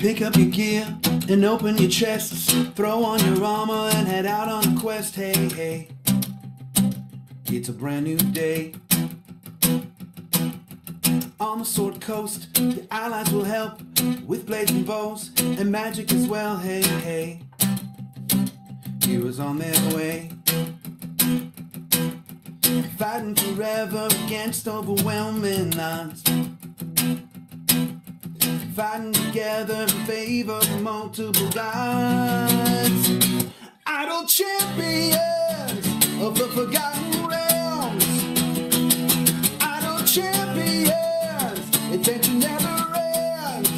Pick up your gear and open your chests. Throw on your armor and head out on a quest. Hey, hey, it's a brand new day. On the Sword Coast, your allies will help with blades and bows and magic as well. Hey, hey, heroes on their way. Fighting forever against overwhelming odds. Fighting together in favor of multiple gods. Idle champions of the forgotten realms. Idle champions, adventure never ends.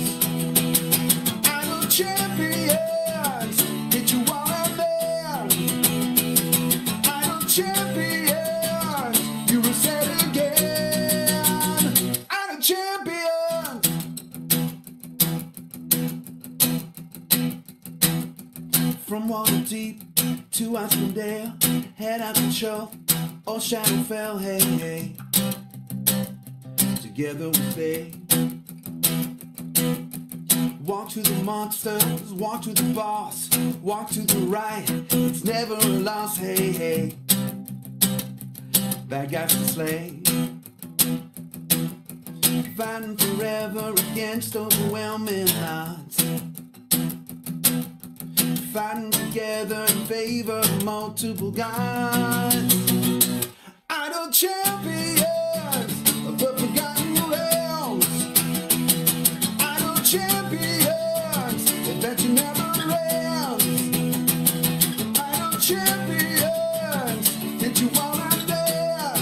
Idle champions, get you all out there. Idle champions, you will say it again. Idle champions. From Waterdeep to Icewind, head out to Chull or Shadowfell, hey, hey. Together we stay. Walk to the monsters, walk to the boss, walk to the right, it's never a loss, hey, hey. Bad guys to slay. Fighting forever against overwhelming odds. Fighting together in favor of multiple gods. Idle champions of the forgotten realms. Idle champions, adventure never ends. Idle champions, get you all out there.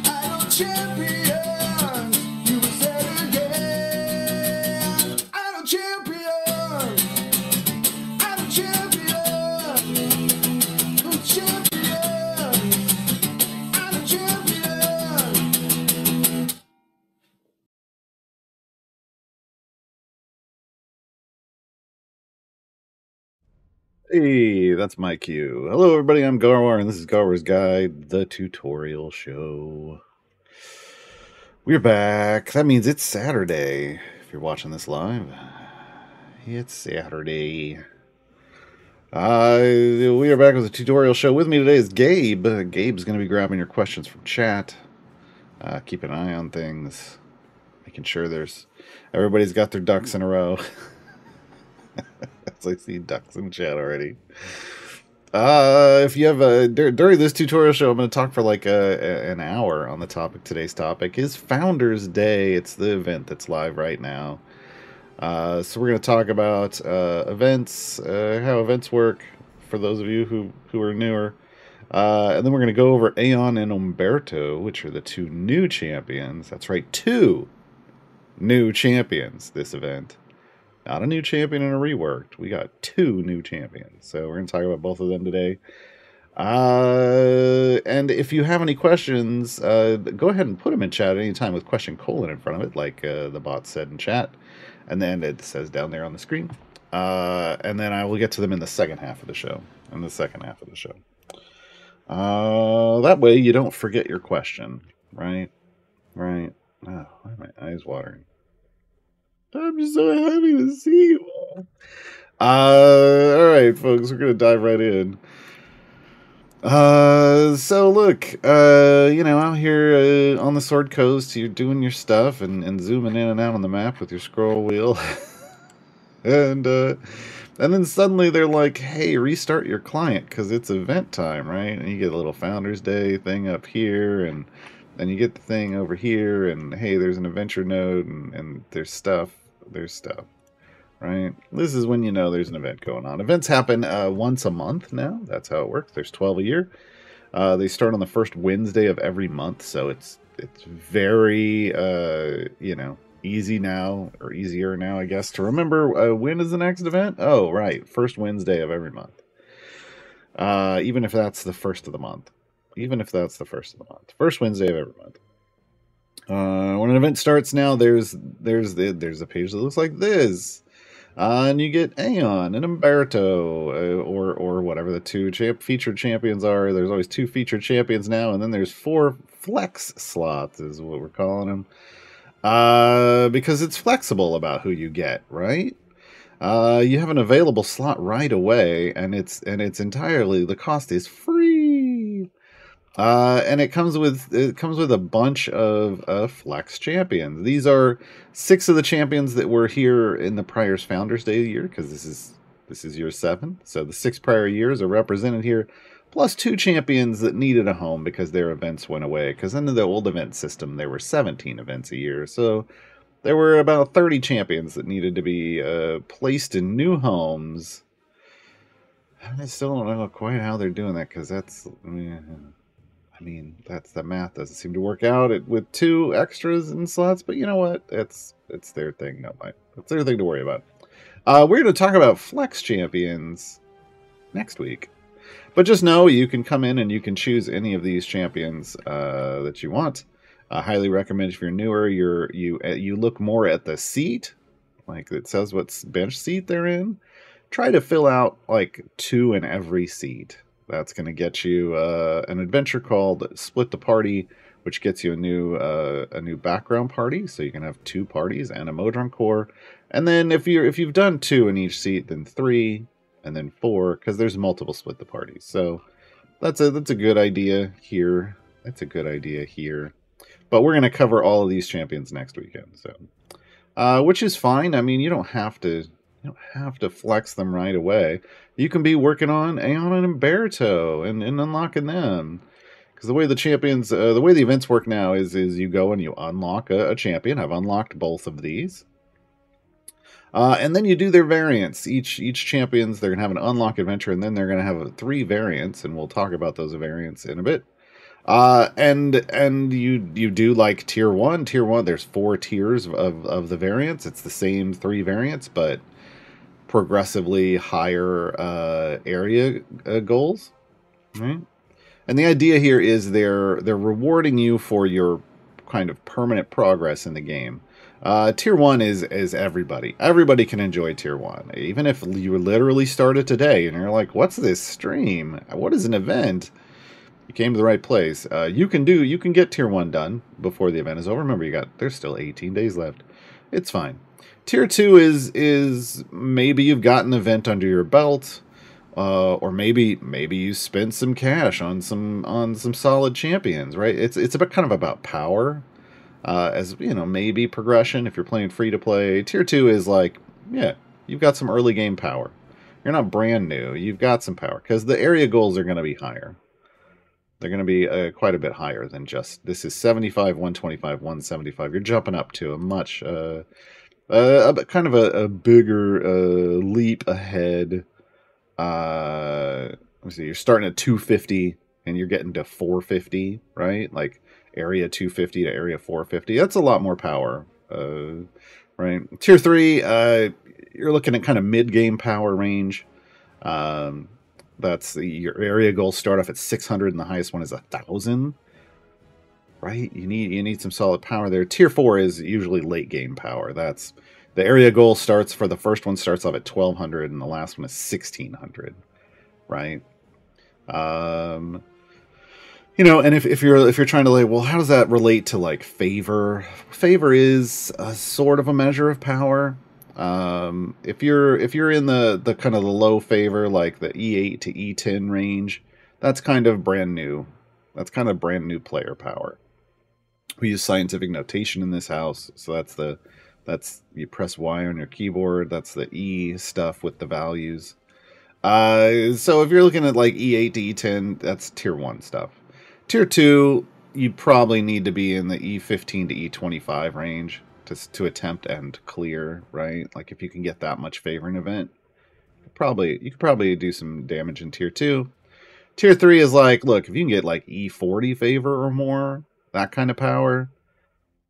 Idle champions, you will say it again. Idle champions. Hey, that's my cue. Hello, everybody. I'm Gaarawarr, and this is Gaarawarr's Guide, the tutorial show. We're back. That means it's Saturday. If you're watching this live, it's Saturday. We are back with a tutorial show. With me today is Gabe. Gabe's going to be grabbing your questions from chat. Keep an eye on things, making sure everybody's got their ducks in a row. I see ducks in chat already. If you have during this tutorial show, I'm going to talk for like an hour on the topic. Today's topic is Founders Day. It's the event that's live right now. So we're going to talk about events, how events work for those of you who are newer. And then we're going to go over Aeon and Umberto, which are the two new champions. That's right, two new champions this event. Not a new champion and a reworked. We got two new champions. So we're going to talk about both of them today. And if you have any questions, go ahead and put them in chat at any time with question colon in front of it, like the bot said in chat. And then it says down there on the screen. And then I will get to them in the second half of the show. That way you don't forget your question. Right? Oh, why are my eyes watering? I'm just so happy to see you all. Alright, folks, we're going to dive right in. So look, out here on the Sword Coast, you're doing your stuff and zooming in and out on the map with your scroll wheel. and then suddenly they're like, hey, restart your client because it's event time, right? And you get a little Founders Day thing up here, and then you get the thing over here, and hey, there's an adventure node, and there's stuff, right? This is when you know there's an event going on. Events happen once a month now. That's how it works. There's 12 a year. They start on the first Wednesday of every month, so it's very, easy now, or easier now, I guess, to remember when is the next event? Oh, right, first Wednesday of every month. Even if that's the first of the month. First Wednesday of every month. When an event starts now, there's a page that looks like this. And you get Aeon and Umberto, or whatever the two featured champions are. There's always two featured champions now, and then there's 4 flex slots, is what we're calling them. Because it's flexible about who you get, right? You have an available slot right away, and it's entirely, the cost is free. And it comes with a bunch of flex champions. These are 6 of the champions that were here in the prior Founders Day year, because this is year 7. So the 6 prior years are represented here, plus 2 champions that needed a home because their events went away. Because under the old event system, there were 17 events a year, so there were about 30 champions that needed to be placed in new homes. I still don't know quite how they're doing that, because that's... I mean, that's the math doesn't seem to work out with 2 extras in slots, but you know what? It's their thing. No, it's their thing to worry about. We're going to talk about flex champions next week. But just know you can come in and you can choose any of these champions that you want. I highly recommend if you're newer, you look more at the seat, like it says what bench seat they're in. Try to fill out like 2 in every seat. That's going to get you an adventure called Split the Party, which gets you a new background party, so you can have 2 parties and a Modron core. And then if you've done 2 in each seat, then 3, and then 4, because there's multiple Split the Parties. So that's a good idea here. That's a good idea here. But we're going to cover all of these champions next weekend, so which is fine. I mean, you don't have to flex them right away. You can be working on Aeon and Umberto and unlocking them. Because the way the champions, the way the events work now is you go and you unlock a champion. I've unlocked both of these. And then you do their variants. Each champions, they're going to have an unlock adventure, and then they're going to have 3 variants, and we'll talk about those variants in a bit. And you do like tier 1. Tier 1, there's 4 tiers of the variants. It's the same 3 variants, but progressively higher area goals, right? And the idea here is they're rewarding you for your kind of permanent progress in the game. Tier 1 is everybody. Everybody can enjoy Tier 1. Even if you literally started today and you're like, what's this stream? What is an event? You came to the right place. You can get Tier 1 done before the event is over. Remember, there's still 18 days left. It's fine. Tier 2 is maybe you've got an event under your belt, or maybe you spent some cash on some solid champions, right? It's kind of about power, as you know, maybe progression if you're playing free to play. Tier 2 is like, yeah, you've got some early game power. You're not brand new. You've got some power because the area goals are going to be higher. They're going to be quite a bit higher than just this is 75, 125, 175. You're jumping up to a much kind of a bigger leap ahead. Let me see. You're starting at 250 and you're getting to 450, right? Like area 250 to area 450. That's a lot more power, right? Tier 3, you're looking at kind of mid-game power range. That's your area goals start off at 600 and the highest one is 1,000. Right? You need some solid power there. Tier 4 is usually late game power. That's the area goal starts for the first one starts off at 1,200 and the last one is 1,600. Right? You know, and if you're trying to like, well, how does that relate to like favor? Favor is a sort of a measure of power. If you're in the kind of the low favor, like the E8 to E10 range, that's kind of brand new. That's kind of brand new player power. We use scientific notation in this house, so that's you press Y on your keyboard. That's the E stuff with the values. So if you're looking at like E8 to E10, that's tier 1 stuff. Tier 2, you probably need to be in the E15 to E25 range to attempt and clear, right? Like if you can get that much favor in an event, you could probably do some damage in tier 2. Tier 3 is like, look, if you can get like E40 favor or more, that kind of power,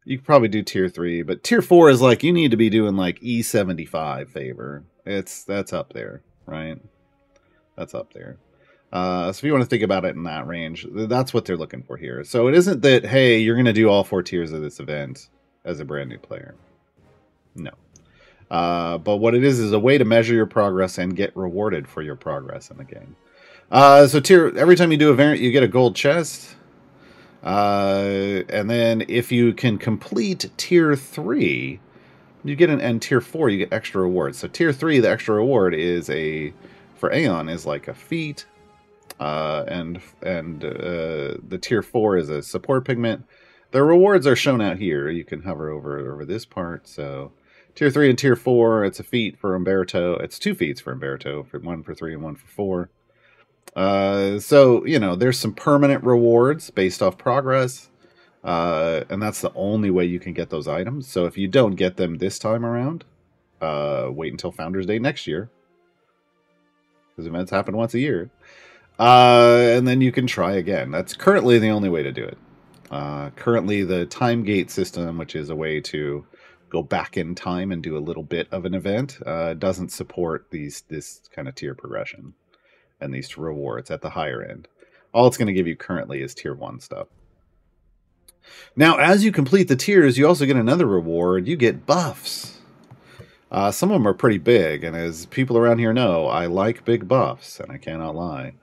you could probably do tier 3. But tier 4 is like, you need to be doing like E75 favor. That's up there, right? That's up there. So if you want to think about it in that range, that's what they're looking for here. So it isn't that, hey, you're going to do all 4 tiers of this event as a brand new player. No. But what it is a way to measure your progress and get rewarded for your progress in the game. So every time you do a variant, you get a gold chest. And then if you can complete Tier 3, you get and Tier 4, you get extra rewards. So Tier 3, the extra reward is for Aeon, is like a feat. And the Tier 4 is a support pigment. The rewards are shown out here. You can hover over this part. So Tier 3 and Tier 4, it's a feat for Umberto. It's 2 feats for Umberto, one for 3 and one for 4. So, there's some permanent rewards based off progress. And that's the only way you can get those items. So if you don't get them this time around, wait until Founders Day next year. Because events happen once a year. And then you can try again. That's currently the only way to do it. Currently, the time gate system, which is a way to go back in time and do a little bit of an event, doesn't support this kind of tier progression and these rewards at the higher end. All it's going to give you currently is Tier 1 stuff. Now, as you complete the tiers, you also get another reward. You get buffs. Some of them are pretty big, and as people around here know, I like big buffs, and I cannot lie.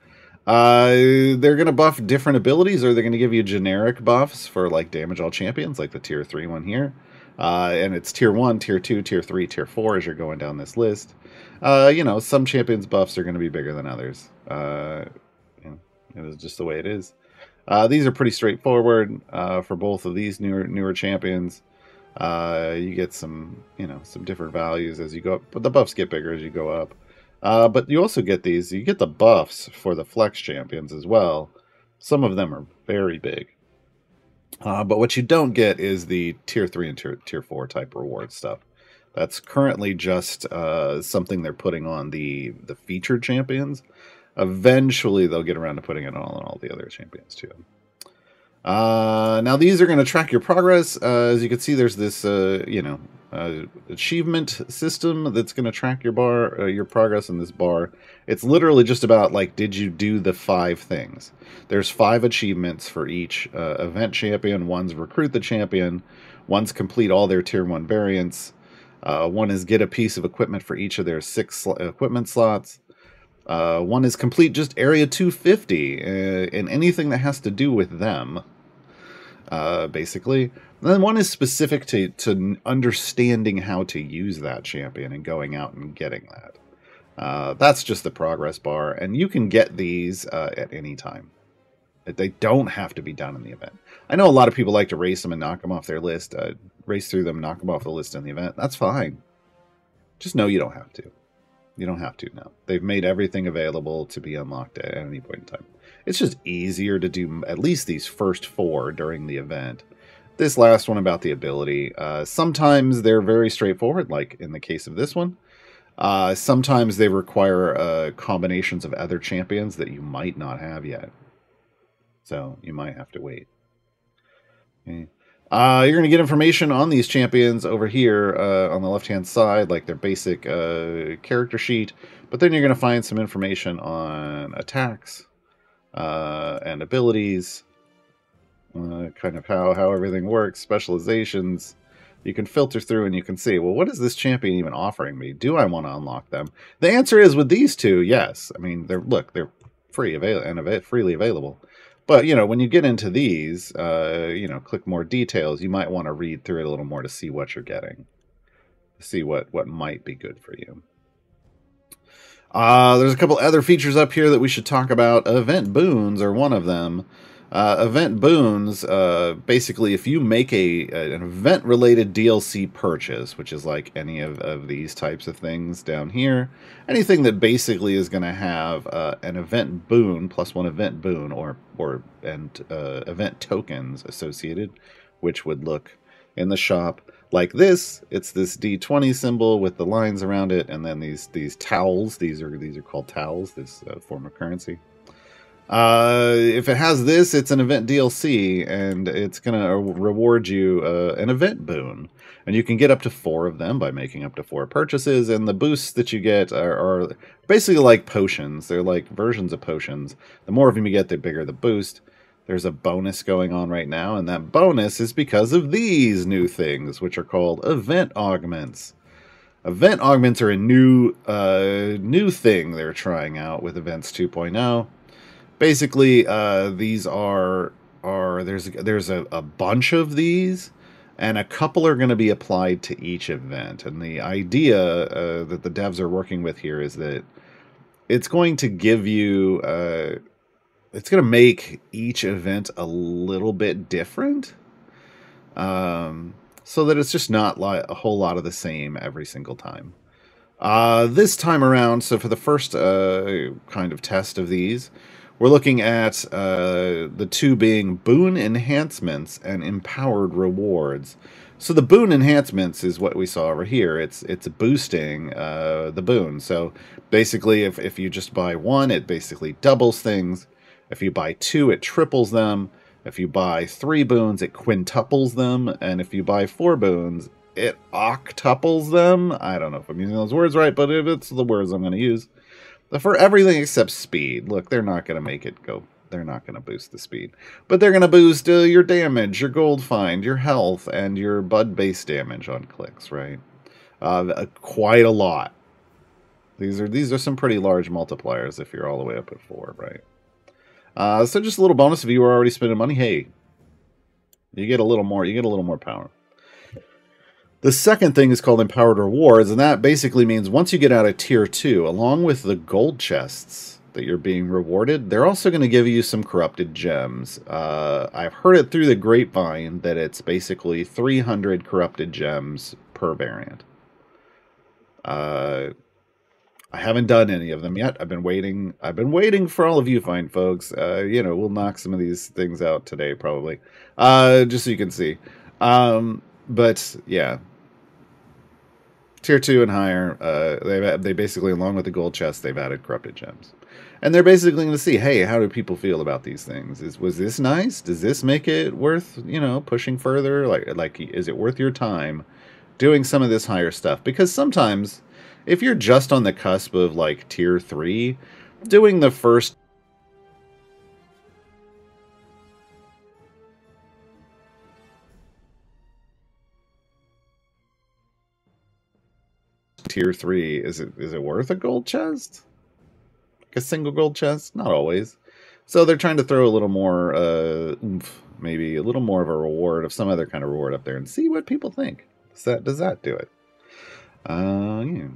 They're going to buff different abilities, or they're going to give you generic buffs for like damage all champions, like the Tier 3 one here. And it's Tier 1, Tier 2, Tier 3, Tier 4 as you're going down this list. Some champions' buffs are going to be bigger than others. It was just the way it is. These are pretty straightforward for both of these newer champions. You get some different values as you go up, but the buffs get bigger as you go up. But you also get you get the buffs for the flex champions as well. Some of them are very big. But what you don't get is the Tier 3 and Tier 4 type reward stuff. That's currently just something they're putting on the featured champions. Eventually, they'll get around to putting it on all the other champions too. Now, these are going to track your progress. As you can see, there's this, achievement system that's going to track your progress in this bar. It's literally just about, like, did you do the 5 things? There's 5 achievements for each event champion. One's recruit the champion. One's complete all their Tier 1 variants. One is get a piece of equipment for each of their 6 equipment slots. One is complete just Area 250 and anything that has to do with them, basically. And then one is specific to understanding how to use that champion and going out and getting that. That's just the progress bar, and you can get these at any time. They don't have to be done in the event. I know a lot of people like to race them and knock them off their list, race through them, knock them off the list in the event. That's fine. Just know you don't have to. You don't have to now. They've made everything available to be unlocked at any point in time. It's just easier to do at least these first 4 during the event. This last one about the ability, sometimes they're very straightforward, like in the case of this one. Sometimes they require combinations of other champions that you might not have yet. So you might have to wait. Okay. You're going to get information on these champions over here on the left-hand side, like their basic character sheet. But then you're going to find some information on attacks and abilities, kind of how everything works, specializations. You can filter through and you can see, well, what is this champion even offering me? Do I want to unlock them? The answer is with these two, yes. I mean, they're freely available. But, when you get into these, click more details, you might want to read through it a little more to see what you're getting. See what might be good for you. There's a couple other features up here that we should talk about. Event boons are one of them. Event boons, basically, if you make an event-related DLC purchase, which is like any of these types of things down here, anything that basically is going to have an event boon plus 1 event boon or event tokens associated, which would look in the shop like this. It's this D20 symbol with the lines around it, and then these towels. These are called towels. This form of currency. If it has this, it's an event DLC, and it's going to reward you an event boon. And you can get up to 4 of them by making up to 4 purchases, and the boosts that you get are basically like potions. They're like versions of potions. The more of them you get, the bigger the boost. There's a bonus going on right now, and that bonus is because of these new things, which are called event augments. Event augments are a new thing they're trying out with Events 2.0. Basically, these are there's a bunch of these, and a couple are going to be applied to each event. And the idea that the devs are working with here is that it's going to give you it's going to make each event a little bit different, so that it's just not like a whole lot of the same every single time. This time around, so for the first kind of test of these, we're looking at the two being boon enhancements and empowered rewards. So the boon enhancements is what we saw over here. It's boosting the boon. So basically, if you just buy one, it basically doubles things. If you buy two, it triples them. If you buy 3 boons, it quintuples them. And if you buy 4 boons, it octuples them. I don't know if I'm using those words right, but it's the words I'm going to use. For everything except speed. Look, they're not going to make it go. They're not going to boost the speed. But they're going to boost your damage, your gold find, your health, and your bud-based damage on clicks, right? Quite a lot. These are some pretty large multipliers if you're all the way up at 4, right? So just a little bonus if you were already spending money. Hey, you get a little more. You get a little more power. The second thing is called Empowered Rewards, and that basically means once you get out of Tier 2, along with the gold chests that you're being rewarded, they're also going to give you some corrupted gems. I've heard it through the grapevine that it's basically 300 corrupted gems per variant. I haven't done any of them yet. I've been waiting for all of you fine folks. We'll knock some of these things out today, probably. Just so you can see. But yeah, Tier 2 and higher, they basically, along with the gold chest, they've added corrupted gems. And they're basically going to see, hey, how do people feel about these things? Was this nice? Does this make it worth, pushing further? Like, is it worth your time doing some of this higher stuff? Because sometimes, if you're just on the cusp of, like, Tier 3, doing the first Tier 3, is it worth a gold chest? Like a single gold chest? Not always. So they're trying to throw a little more oomph, maybe a little more of a reward, of some other kind of reward up there, and see what people think. Does that do it? Yeah.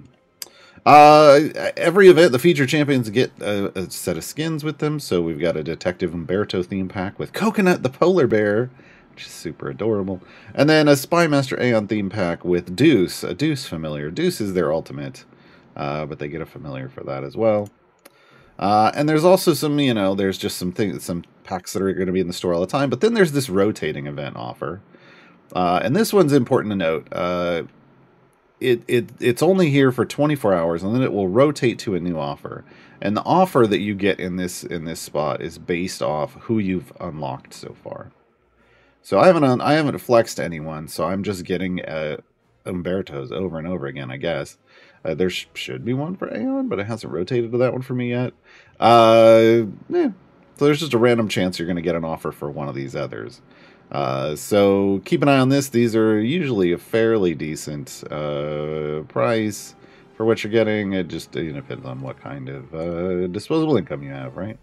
Every event, the featured champions get a set of skins with them. So we've got a Detective Umberto theme pack with Coconut the polar bear, which is super adorable. And then a Spy Master Aeon theme pack with Deuce, a Deuce familiar. Deuce is their ultimate, but they get a familiar for that as well. And there's also some, there's just some packs that are going to be in the store all the time. But then there's this rotating event offer. And this one's important to note. It's only here for 24 hours, and then it will rotate to a new offer. And the offer that you get in this spot is based off who you've unlocked so far. So I haven't flexed anyone, so I'm just getting Umbertos over and over again, I guess. There should be one for Aeon, but it hasn't rotated to that one for me yet. So there's just a random chance you're going to get an offer for one of these others. So keep an eye on this. These are usually a fairly decent price for what you're getting. It just depends on what kind of disposable income you have, right?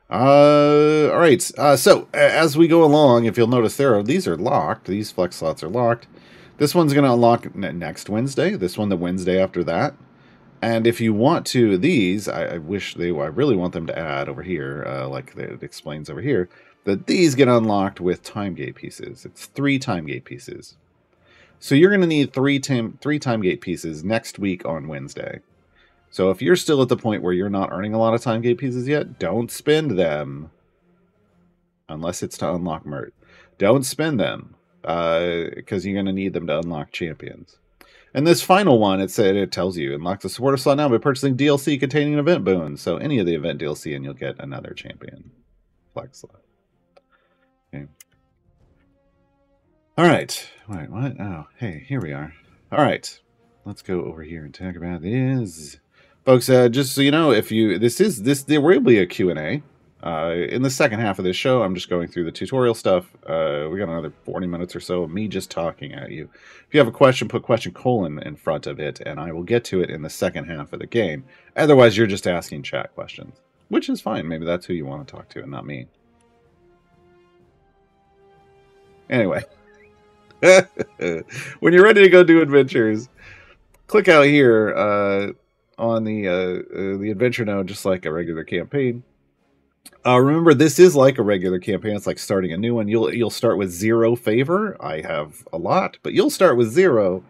All right. So as we go along, if you'll notice these are locked. These flex slots are locked. This one's going to unlock next Wednesday. This one the Wednesday after that. And if you want to, these, I really want them to add over here, like it explains over here, that these get unlocked with time gate pieces. It's 3 time gate pieces. So you're going to need 3 time gate pieces next week on Wednesday. So if you're still at the point where you're not earning a lot of time gate pieces yet, don't spend them. Unless it's to unlock Mert. Don't spend them. Because you're going to need them to unlock champions. And this final one, it tells you, unlock the supporter slot now by purchasing DLC containing an event boon. So any of the event DLC and you'll get another champion flex slot. Okay. All right. Wait, what? Oh, hey, here we are. All right. Let's go over here and talk about this. Folks, just so you know, there will be a Q&A. In the second half of this show, I'm just going through the tutorial stuff. We got another 40 minutes or so of me just talking at you. If you have a question, put question : in front of it, and I will get to it in the second half of the game. Otherwise, you're just asking chat questions, which is fine. Maybe that's who you want to talk to and not me. Anyway, when you're ready to go do adventures, click out here on the adventure node, just like a regular campaign. Remember, this is like a regular campaign. It's like starting a new one. You'll start with 0 favor. I have a lot, but you'll start with 0.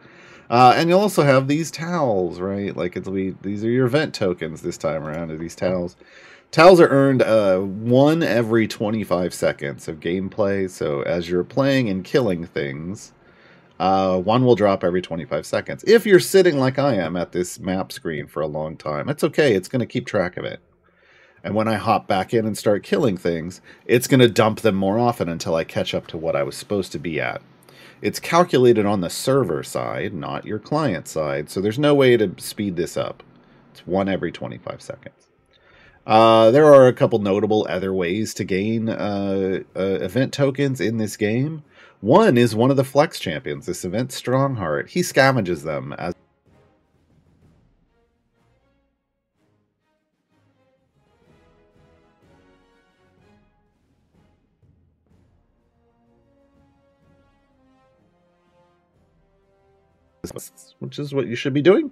And you'll also have these towels, right? Like these are your event tokens this time around. Are these towels? Towels are earned 1 every 25 seconds of gameplay. So as you're playing and killing things, 1 will drop every 25 seconds. If you're sitting like I am at this map screen for a long time, it's okay. It's going to keep track of it. And when I hop back in and start killing things, it's going to dump them more often until I catch up to what I was supposed to be at. It's calculated on the server side, not your client side, so there's no way to speed this up. It's 1 every 25 seconds. There are a couple notable other ways to gain event tokens in this game. One is one of the flex champions, this event Strongheart. He scavenges them as which is what you should be doing.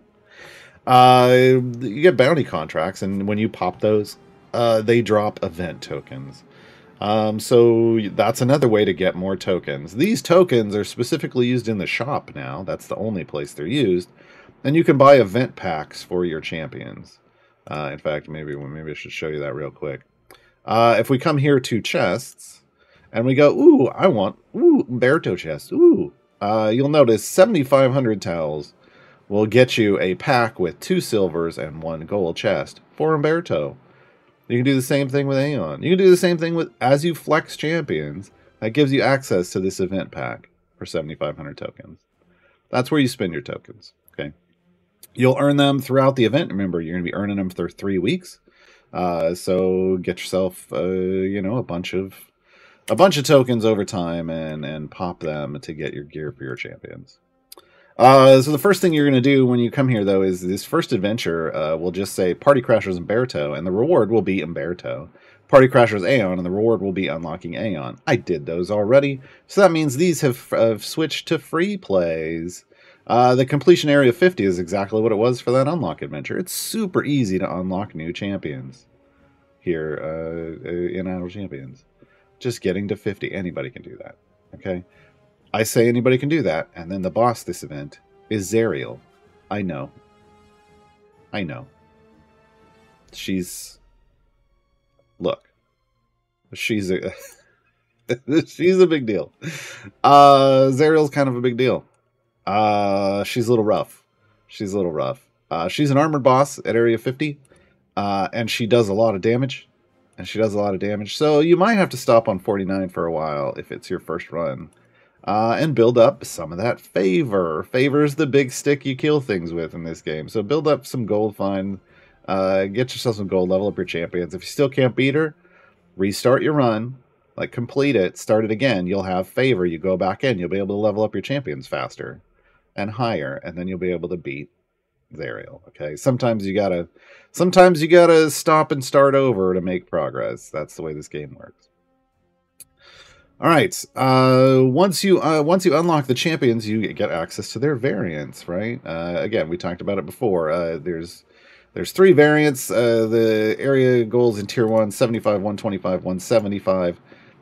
You get bounty contracts, and when you pop those, they drop event tokens. So that's another way to get more tokens. These tokens are specifically used in the shop now. That's the only place they're used. And you can buy event packs for your champions. In fact, maybe I should show you that real quick. If we come here to chests, and we go, ooh, I want, Umberto chest, ooh. You'll notice 7,500 towels will get you a pack with 2 silvers and 1 gold chest for Umberto. You can do the same thing with Aeon. You can do the same thing with, as you flex champions, that gives you access to this event pack for 7,500 tokens. That's where you spend your tokens, okay? You'll earn them throughout the event. Remember, you're going to be earning them for 3 weeks. So get yourself, a bunch of tokens over time and pop them to get your gear for your champions. So the first thing you're going to do when you come here, though, is this first adventure will just say Party Crashers Umberto, and the reward will be Umberto. Party Crashers Aeon, and the reward will be unlocking Aeon. I did those already, so that means these have switched to free plays. The completion area of 50 is exactly what it was for that unlock adventure. It's super easy to unlock new champions here in Idle Champions. Just getting to 50. Anybody can do that. Okay? I say anybody can do that, and then the boss this event is Zariel. I know. She's... Look. She's a... she's a big deal. Zariel's kind of a big deal. She's a little rough. She's an armored boss at area 50, and she does a lot of damage. So you might have to stop on 49 for a while if it's your first run. And build up some of that favor. Favor is the big stick you kill things with in this game. So build up some gold find. Get yourself some gold, level up your champions. If you still can't beat her, restart your run. Like, complete it, start it again. You'll have favor. You go back in. You'll be able to level up your champions faster and higher. And then you'll be able to beat Zariel. Okay? Sometimes you gotta stop and start over to make progress. That's the way this game works. All right. Once you unlock the champions, you get access to their variants, right? Again, we talked about it before. There's 3 variants. The area goals in Tier 1, 75, 125, 175.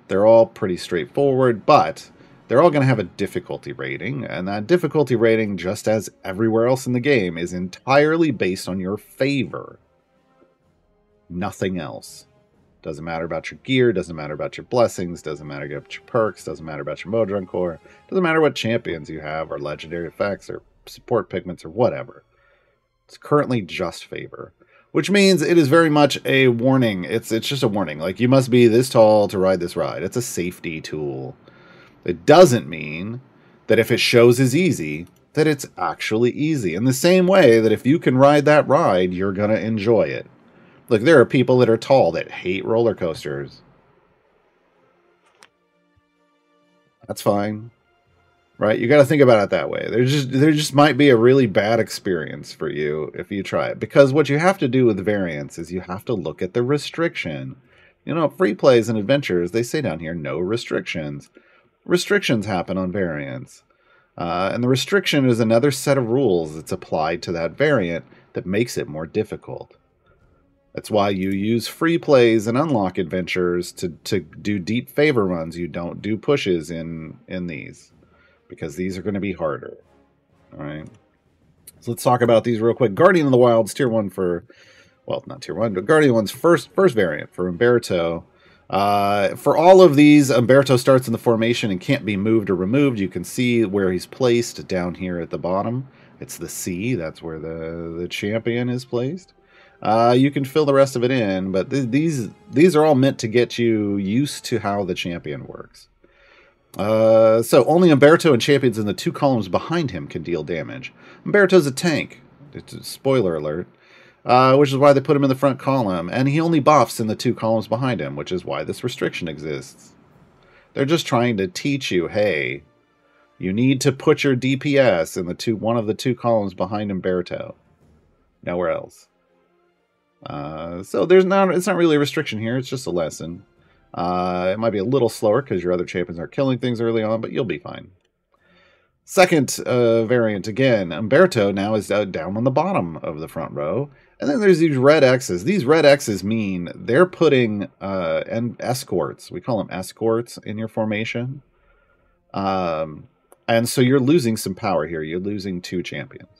They're all pretty straightforward, but they're all going to have a difficulty rating, and that difficulty rating, just as everywhere else in the game, is entirely based on your favor. Nothing else. Doesn't matter about your gear, doesn't matter about your blessings, doesn't matter about your perks, doesn't matter about your Modron core, doesn't matter what champions you have, or legendary effects, or support pigments, or whatever. It's currently just favor. Which means it is very much a warning. It's just a warning. Like, you must be this tall to ride this ride. It's a safety tool. It doesn't mean that if it shows as easy, that it's actually easy. In the same way that if you can ride that ride, you're going to enjoy it. Look, there are people that are tall that hate roller coasters. That's fine. Right? You got to think about it that way. There just might be a really bad experience for you if you try it. Because what you have to do with variants is you have to look at the restriction. You know, free plays and adventures, they say down here, no restrictions. restrictions happen on variants. And the restriction is another set of rules that's applied to that variant that makes it more difficult. That's why you use free plays and unlock adventures to do deep favor runs. You don't do pushes in these, because these are going to be harder. All right. So let's talk about these real quick. Guardian of the Wilds, tier 1 for, well, not tier 1, but Guardian 1's first variant for Umberto. For all of these, Umberto starts in the formation and can't be moved or removed. You can see where he's placed down here at the bottom. It's the C. That's where the champion is placed. You can fill the rest of it in, but these are all meant to get you used to how the champion works. So only Umberto and champions in the 2 columns behind him can deal damage. Umberto's a tank. It's a spoiler alert. Which is why they put him in the front column, and he only buffs in the 2 columns behind him, which is why this restriction exists. They're just trying to teach you, hey, you need to put your DPS in one of the 2 columns behind Umberto. Nowhere else. So it's not really a restriction here, it's just a lesson. It might be a little slower because your other champions are killing things early on, but you'll be fine. Second variant, again, Umberto now is down on the bottom of the front row. And then there's these red X's. These red X's mean they're putting escorts. We call them escorts in your formation. And so you're losing some power here. You're losing 2 champions.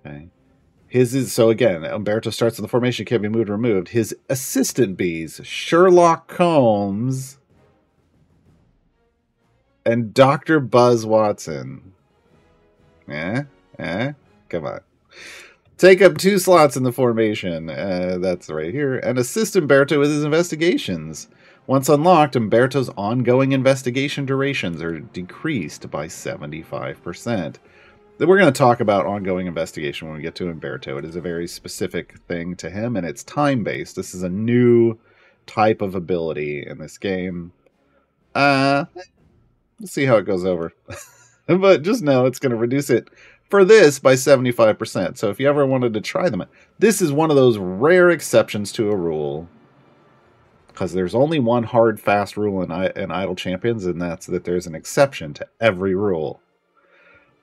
Okay. So again, Umberto starts in the formation, can't be moved or removed. His assistant bees, Sherlock Holmes and Dr. Buzz Watson. Come on. Take up 2 slots in the formation. That's right here. And assist Umberto with his investigations. Once unlocked, Umberto's ongoing investigation durations are decreased by 75%. We're going to talk about ongoing investigation when we get to Umberto. It is a very specific thing to him, and it's time-based. This is a new type of ability in this game. We'll see how it goes over. But just know it's going to reduce it for this by 75%. So if you ever wanted to try them, this is one of those rare exceptions to a rule. Because there's only one hard, fast rule in Idle Champions, and that's that there's an exception to every rule.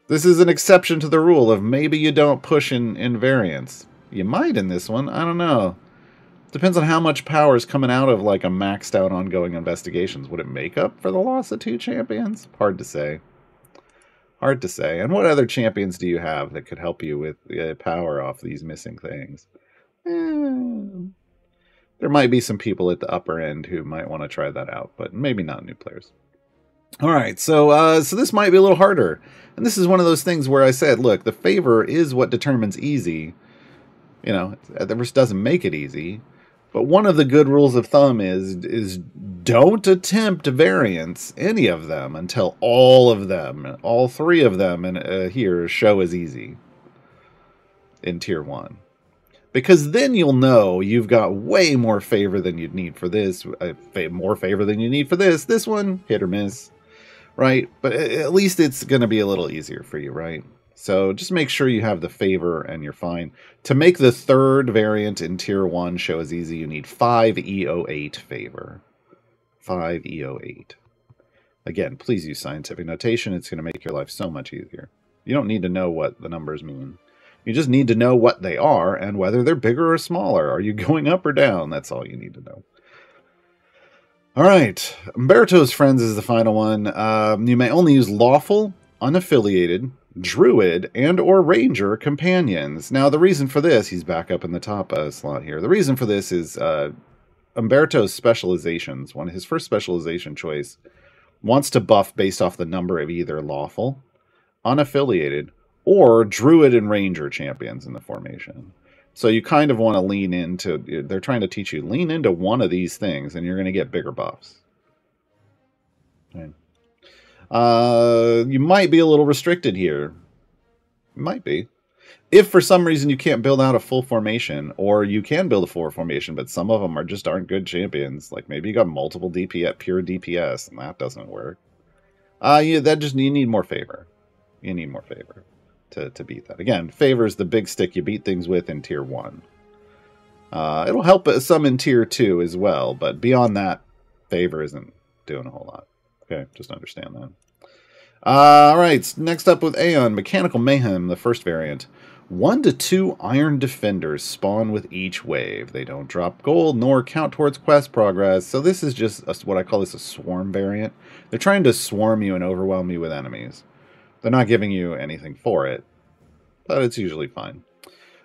This is an exception to the rule of maybe you don't push in variants. You might in this one, I don't know. Depends on how much power is coming out of like a maxed out ongoing investigations. Would it make up for the loss of 2 champions? Hard to say. Hard to say. And what other champions do you have that could help you with power off these missing things? There might be some people at the upper end who might want to try that out, but maybe not new players. All right, so this might be a little harder. And this is one of those things where I said, look, the favor is what determines easy. You know, this doesn't make it easy. But one of the good rules of thumb is don't attempt variants, any of them, until all of them, all 3 of them here show as easy in tier 1. Because then you'll know you've got way more favor than you'd need for this, more favor than you need for this. This one, hit or miss, right? But at least it's going to be a little easier for you, right? So just make sure you have the favor and you're fine. To make the 3rd variant in tier 1 show as easy, you need 5 EO8 favor. 5 EO8. Again, please use scientific notation. It's going to make your life so much easier. You don't need to know what the numbers mean. You just need to know what they are and whether they're bigger or smaller. Are you going up or down? That's all you need to know. All right. Umberto's Friends is the final one. You may only use lawful, unaffiliated, druid, and or ranger companions. Now, the reason for this, he's back up in the top slot here. The reason for this is Umberto's specializations. His first specialization choice wants to buff based off the number of either lawful, unaffiliated, or druid and ranger champions in the formation. So you kind of want to lean into, they're trying to teach you, lean into one of these things and you're going to get bigger buffs. Okay. You might be a little restricted here. Might be. If for some reason you can't build out a full formation, or you can build a full formation, but some of them aren't good champions. Like maybe you got multiple DPS, pure DPS, and that doesn't work. You need more favor. You need more favor to beat that. Again, favor is the big stick you beat things with in tier 1. It'll help some in tier 2 as well, but beyond that, favor isn't doing a whole lot. Okay, just understand that. All right, next up with Aeon, Mechanical Mayhem, the first variant. 1 to 2 Iron Defenders spawn with each wave. They don't drop gold nor count towards quest progress, so this is just what I call this a swarm variant. They're trying to swarm you and overwhelm you with enemies. They're not giving you anything for it, but it's usually fine.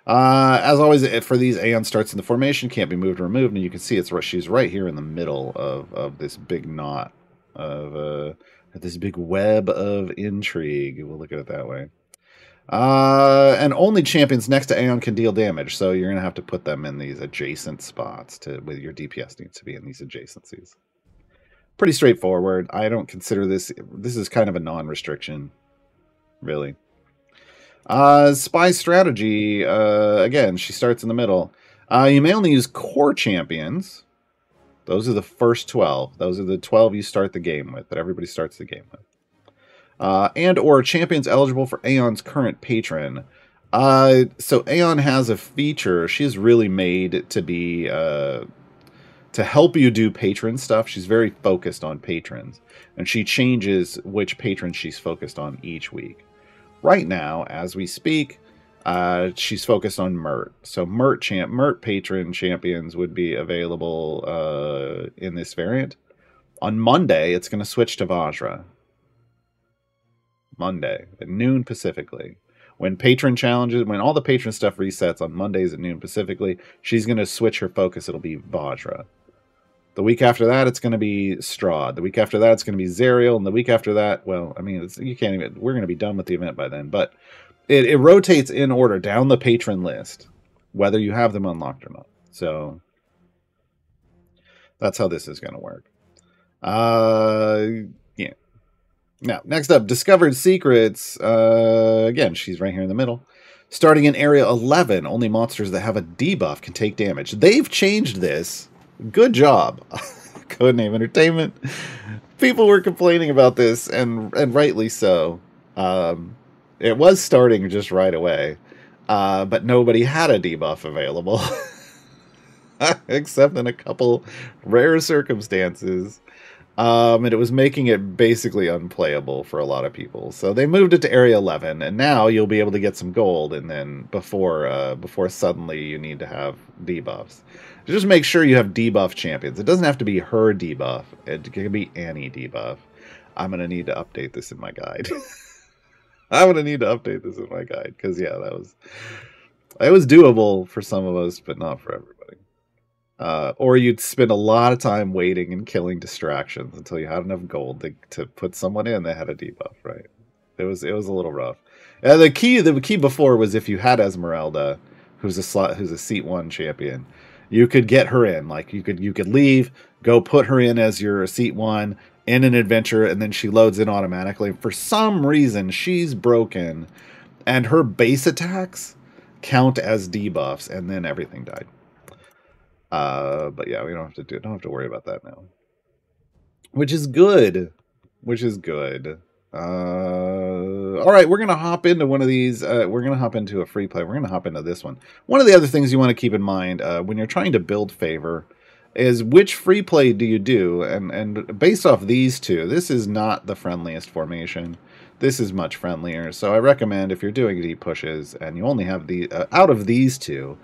As always, for these, Aeon starts in the formation, can't be moved or removed, and you can see she's right here in the middle of this big knot of this big web of intrigue. We'll look at it that way. And only champions next to Aeon can deal damage, so you're going to have to put them in these adjacent spots with your DPS needs to be in these adjacencies. Pretty straightforward. I don't consider this is kind of a non-restriction, really. Spy strategy, again, she starts in the middle. You may only use core champions. Those are the first 12. Those are the 12 you start the game with, that everybody starts the game with. And or champions eligible for Aeon's current patron. So Aeon has a feature. She's really made to be to help you do patron stuff. She's very focused on patrons, and she changes which patron she's focused on each week. Right now, as we speak, she's focused on Mert. So Mert patron champions would be available in this variant. On Monday, it's going to switch to Vajra. Monday at noon Pacifically. When patron challenges, when all the patron stuff resets on Mondays at noon Pacifically, she's going to switch her focus. It'll be Vajra. The week after that, it's going to be Strahd. The week after that, it's going to be Zerial. And the week after that, well, I mean, you can't even, we're going to be done with the event by then. But it rotates in order down the patron list, whether you have them unlocked or not. So that's how this is going to work. Yeah. Now, next up, Discovered Secrets. Again, she's right here in the middle. Starting in Area 11, only monsters that have a debuff can take damage. They've changed this. Good job. Codename Entertainment. People were complaining about this, and rightly so. It was starting just right away, but nobody had a debuff available. Except in a couple rare circumstances. And it was making it basically unplayable for a lot of people. So they moved it to Area 11, and now you'll be able to get some gold, and then before suddenly you need to have debuffs. Just make sure you have debuff champions. It doesn't have to be her debuff. It can be any debuff. I'm going to need to update this in my guide. I'm going to need to update this in my guide, because yeah, it was doable for some of us, but not for everybody. Or you'd spend a lot of time waiting and killing distractions until you had enough gold to put someone in that had a debuff, right? It was a little rough. The key before was if you had Esmeralda, who's a seat 1 champion, you could get her in. Like you could leave, go put her in as your seat 1 in an adventure, and then she loads in automatically. For some reason, she's broken, and her base attacks count as debuffs, and then everything died. But yeah, we don't have to worry about that now. Which is good. All right, we're going to hop into one of these. We're going to hop into a free play. We're going to hop into this one. One of the other things you want to keep in mind when you're trying to build favor is which free play do you do? And based off these two, this is not the friendliest formation. This is much friendlier. So I recommend if you're doing deep pushes and you only have the out of these two,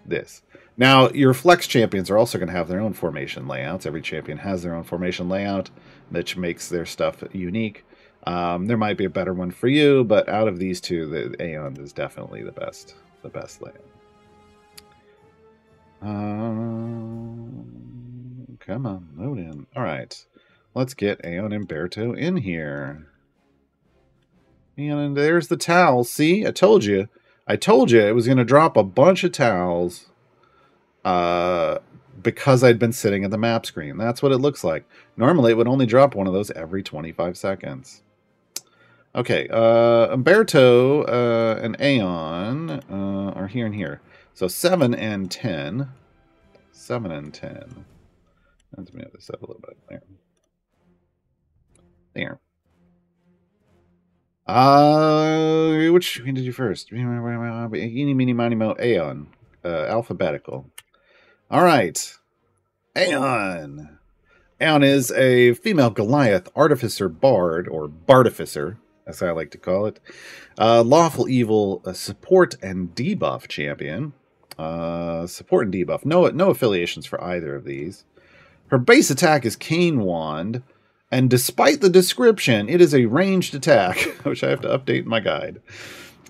this. Now, your flex champions are also going to have their own formation layouts. Every champion has their own formation layout, which makes their stuff unique. There might be a better one for you, but out of these two, the Aeon is definitely the best layout. Come on, load in. All right, let's get Aeon Umberto in here. And there's the towels. See, I told you it was going to drop a bunch of towels. Because I'd been sitting at the map screen. That's what it looks like. Normally, it would only drop one of those every 25 seconds. Okay, Umberto and Aeon are here and here. So 7 and 10. 7 and 10. Let's move this up a little bit. There. Which one did you first? Eeny, meeny, miny, mo, Aeon. Alphabetical. All right. Aeon. Aeon is a female Goliath artificer bard, or bartificer, as I like to call it. Lawful evil support and debuff champion. Support and debuff. No affiliations for either of these. Her base attack is Cane Wand, and despite the description, it is a ranged attack, which I have to update in my guide.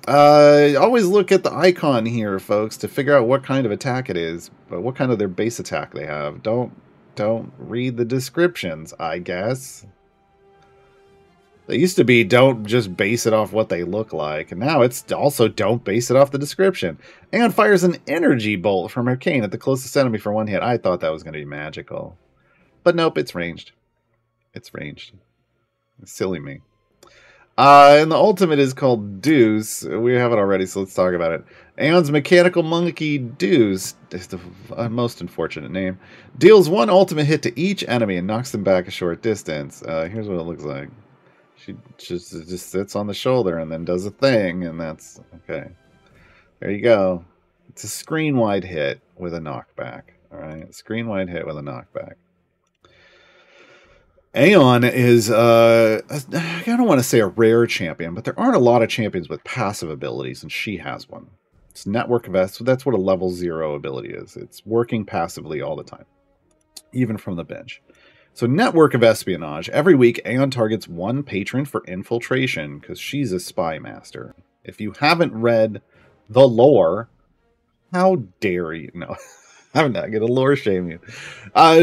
Always look at the icon here, folks, to figure out what kind of attack it is, but what kind of their base attack they have. Don't read the descriptions, I guess. They used to be don't just base it off what they look like, and now it's also don't base it off the description. And fires an energy bolt from her cane at the closest enemy for one hit. I thought that was going to be magical. But nope, it's ranged. It's ranged. It's silly me. And the ultimate is called Deuce. We have it already, so let's talk about it. Aeon's Mechanical Monkey Deuce, is the most unfortunate name, deals one ultimate hit to each enemy and knocks them back a short distance. Here's what it looks like. She just sits on the shoulder and then does a thing, and that's okay. There you go. It's a screen-wide hit with a knockback. All right, screen-wide hit with a knockback. Aeon is, I don't want to say a rare champion, but there aren't a lot of champions with passive abilities, and she has one. It's Network of Espionage, so that's what a level 0 ability is. It's working passively all the time, even from the bench. So Network of Espionage, every week Aeon targets one patron for infiltration, because she's a spy master. If you haven't read the lore, how dare you? No. I'm not going to lore shame you.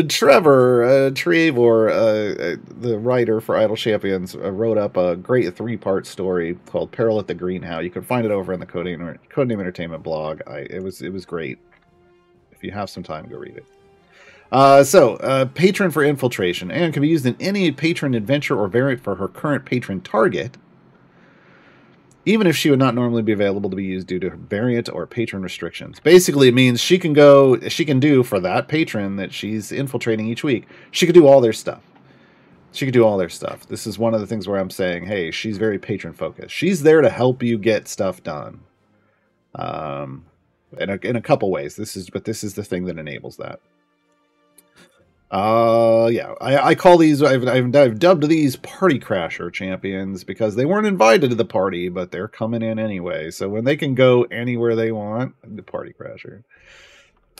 Trevor the writer for Idle Champions, wrote up a great 3-part story called Peril at the Greenhouse. You can find it over in the Codename Entertainment blog. It was great. If you have some time, go read it. Patron for infiltration. And can be used in any patron adventure or variant for her current patron target, even if she would not normally be available to be used due to variant or patron restrictions. Basically, it means she can do for that patron that she's infiltrating each week, she could do all their stuff. She could do all their stuff. This is one of the things where I'm saying, hey, she's very patron focused. She's there to help you get stuff done. In a couple ways. This is the thing that enables that. Yeah, I call these, I've dubbed these Party Crasher champions because they weren't invited to the party, but they're coming in anyway. So when they can go anywhere they want, the Party Crasher.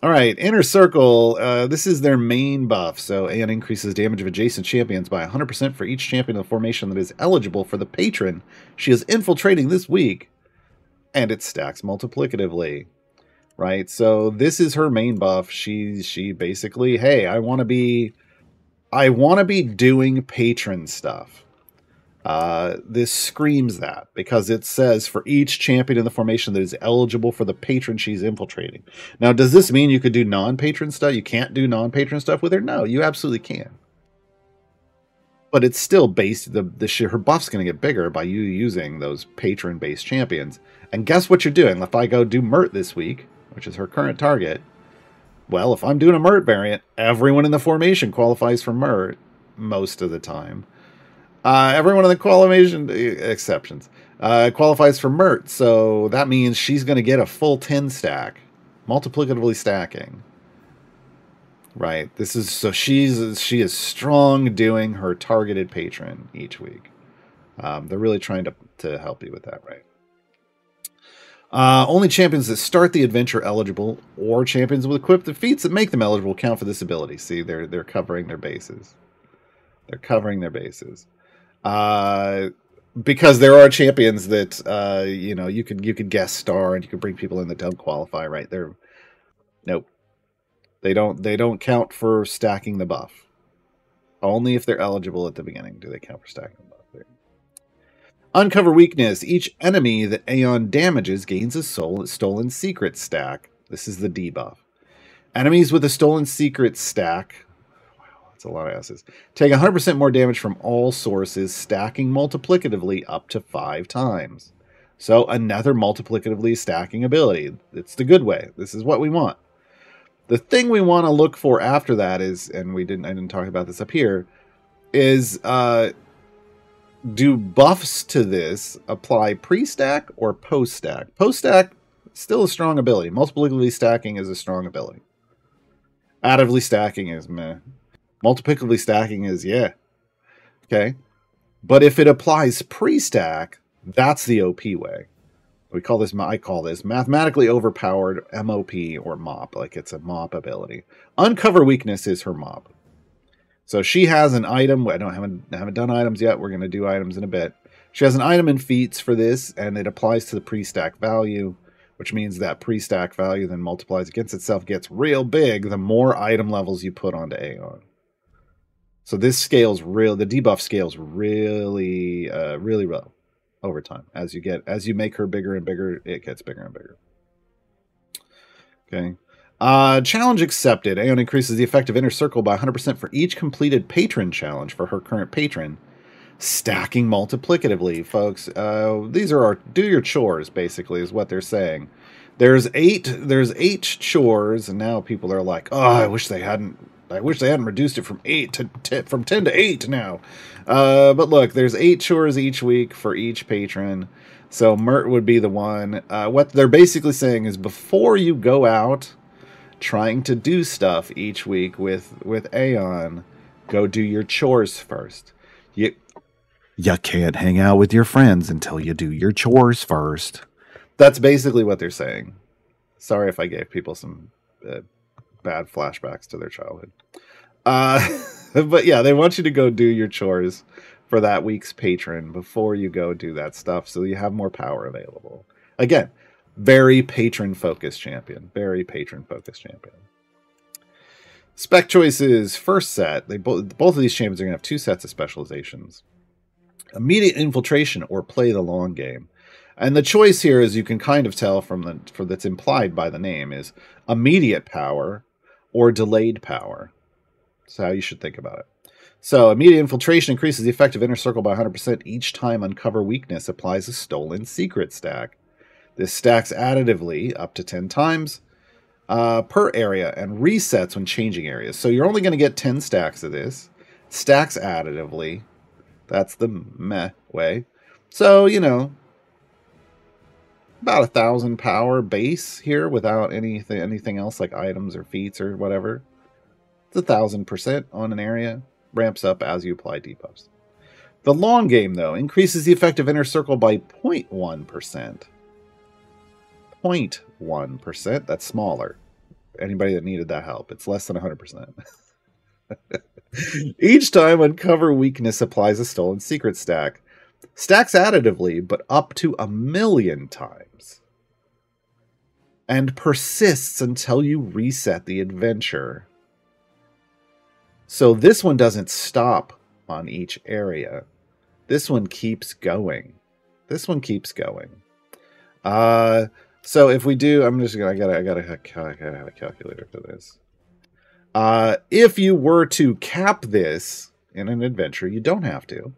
All right, Inner Circle, this is their main buff. So Aeon increases damage of adjacent champions by 100% for each champion of the formation that is eligible for the patron she is infiltrating this week. And it stacks multiplicatively. Right, so this is her main buff. She basically, hey, I want to be doing patron stuff. This screams that because it says for each champion in the formation that is eligible for the patron she's infiltrating. Now, does this mean you could do non-patron stuff? You can't do non-patron stuff with her? No, you absolutely can. But it's still based, her buff's going to get bigger by you using those patron-based champions. And guess what you're doing? If I go do Mert this week, which is her current target, well, if I'm doing a Mert variant, everyone in the formation qualifies for Mert most of the time. Everyone in the qualification, exceptions, qualifies for Mert, so that means she's going to get a full 10 stack, multiplicatively stacking. Right, this is, so she is strong doing her targeted patron each week. They're really trying to help you with that, right? Only champions that start the adventure eligible, or champions with equipped feats that make them eligible, count for this ability. See, they're covering their bases. They're covering their bases. Because there are champions that you could guest star and you could bring people in that don't qualify. Right? Nope. They don't count for stacking the buff. Only if they're eligible at the beginning do they count for stacking the buff. There. Uncover weakness. Each enemy that Aeon damages gains a stolen secret stack. This is the debuff. Enemies with a stolen secret stack, wow, that's a lot of S's, take 100% more damage from all sources, stacking multiplicatively up to 5 times. So another multiplicatively stacking ability. It's the good way. This is what we want. The thing we want to look for after that is, and I didn't talk about this up here, is do buffs to this apply pre-stack or post-stack? Post-stack, still a strong ability. Multiplicatively stacking is a strong ability. Additively stacking is meh. Multiplicatively stacking is, yeah. Okay. But if it applies pre-stack, that's the OP way. I call this mathematically overpowered MOP or MOP, like it's a MOP ability. Uncover weakness is her MOP. So she has an item. I haven't done items yet. We're going to do items in a bit. She has an item in feats for this, and it applies to the pre-stack value, which means that pre-stack value then multiplies against itself, gets real big the more item levels you put onto Aeon. So this scales the debuff scales really well over time. As you make her bigger and bigger, it gets bigger and bigger. Okay. Challenge accepted. Aeon increases the effective inner circle by 100% for each completed patron challenge for her current patron. Stacking multiplicatively, folks. These are do your chores, basically, is what they're saying. There's eight chores, and now people are like, oh, I wish they hadn't reduced it from 10 to 8 now. But look, there's 8 chores each week for each patron. So Mert would be the one. What they're basically saying is before you go out trying to do stuff each week with Aeon, go do your chores first. You can't hang out with your friends until you do your chores first. That's basically what they're saying. Sorry if I gave people some bad flashbacks to their childhood. But yeah, they want you to go do your chores for that week's patron before you go do that stuff so you have more power available. Again, very patron-focused champion. Very patron-focused champion. Spec choices. First set. Both of these champions are going to have 2 sets of specializations. Immediate infiltration or play the long game. And the choice here, as you can kind of tell from that's implied by the name, is immediate power or delayed power. That's how you should think about it. So immediate infiltration increases the effective inner circle by 100% each time uncover weakness applies a stolen secret stack. This stacks additively up to 10 times per area and resets when changing areas. So you're only going to get 10 stacks of this. Stacks additively. That's the meh way. So, about 1,000 power base here without anything else like items or feats or whatever. It's 1,000% on an area. Ramps up as you apply debuffs. The long game, though, increases the effective inner circle by 0.1%. 0.1%. That's smaller. Anybody that needed that help. It's less than 100%. Each time uncover weakness applies a stolen secret stack. Stacks additively, but up to 1,000,000 times. And persists until you reset the adventure. So this one doesn't stop on each area. This one keeps going. So if we do, I gotta have a calculator for this. If you were to cap this in an adventure, you don't have to.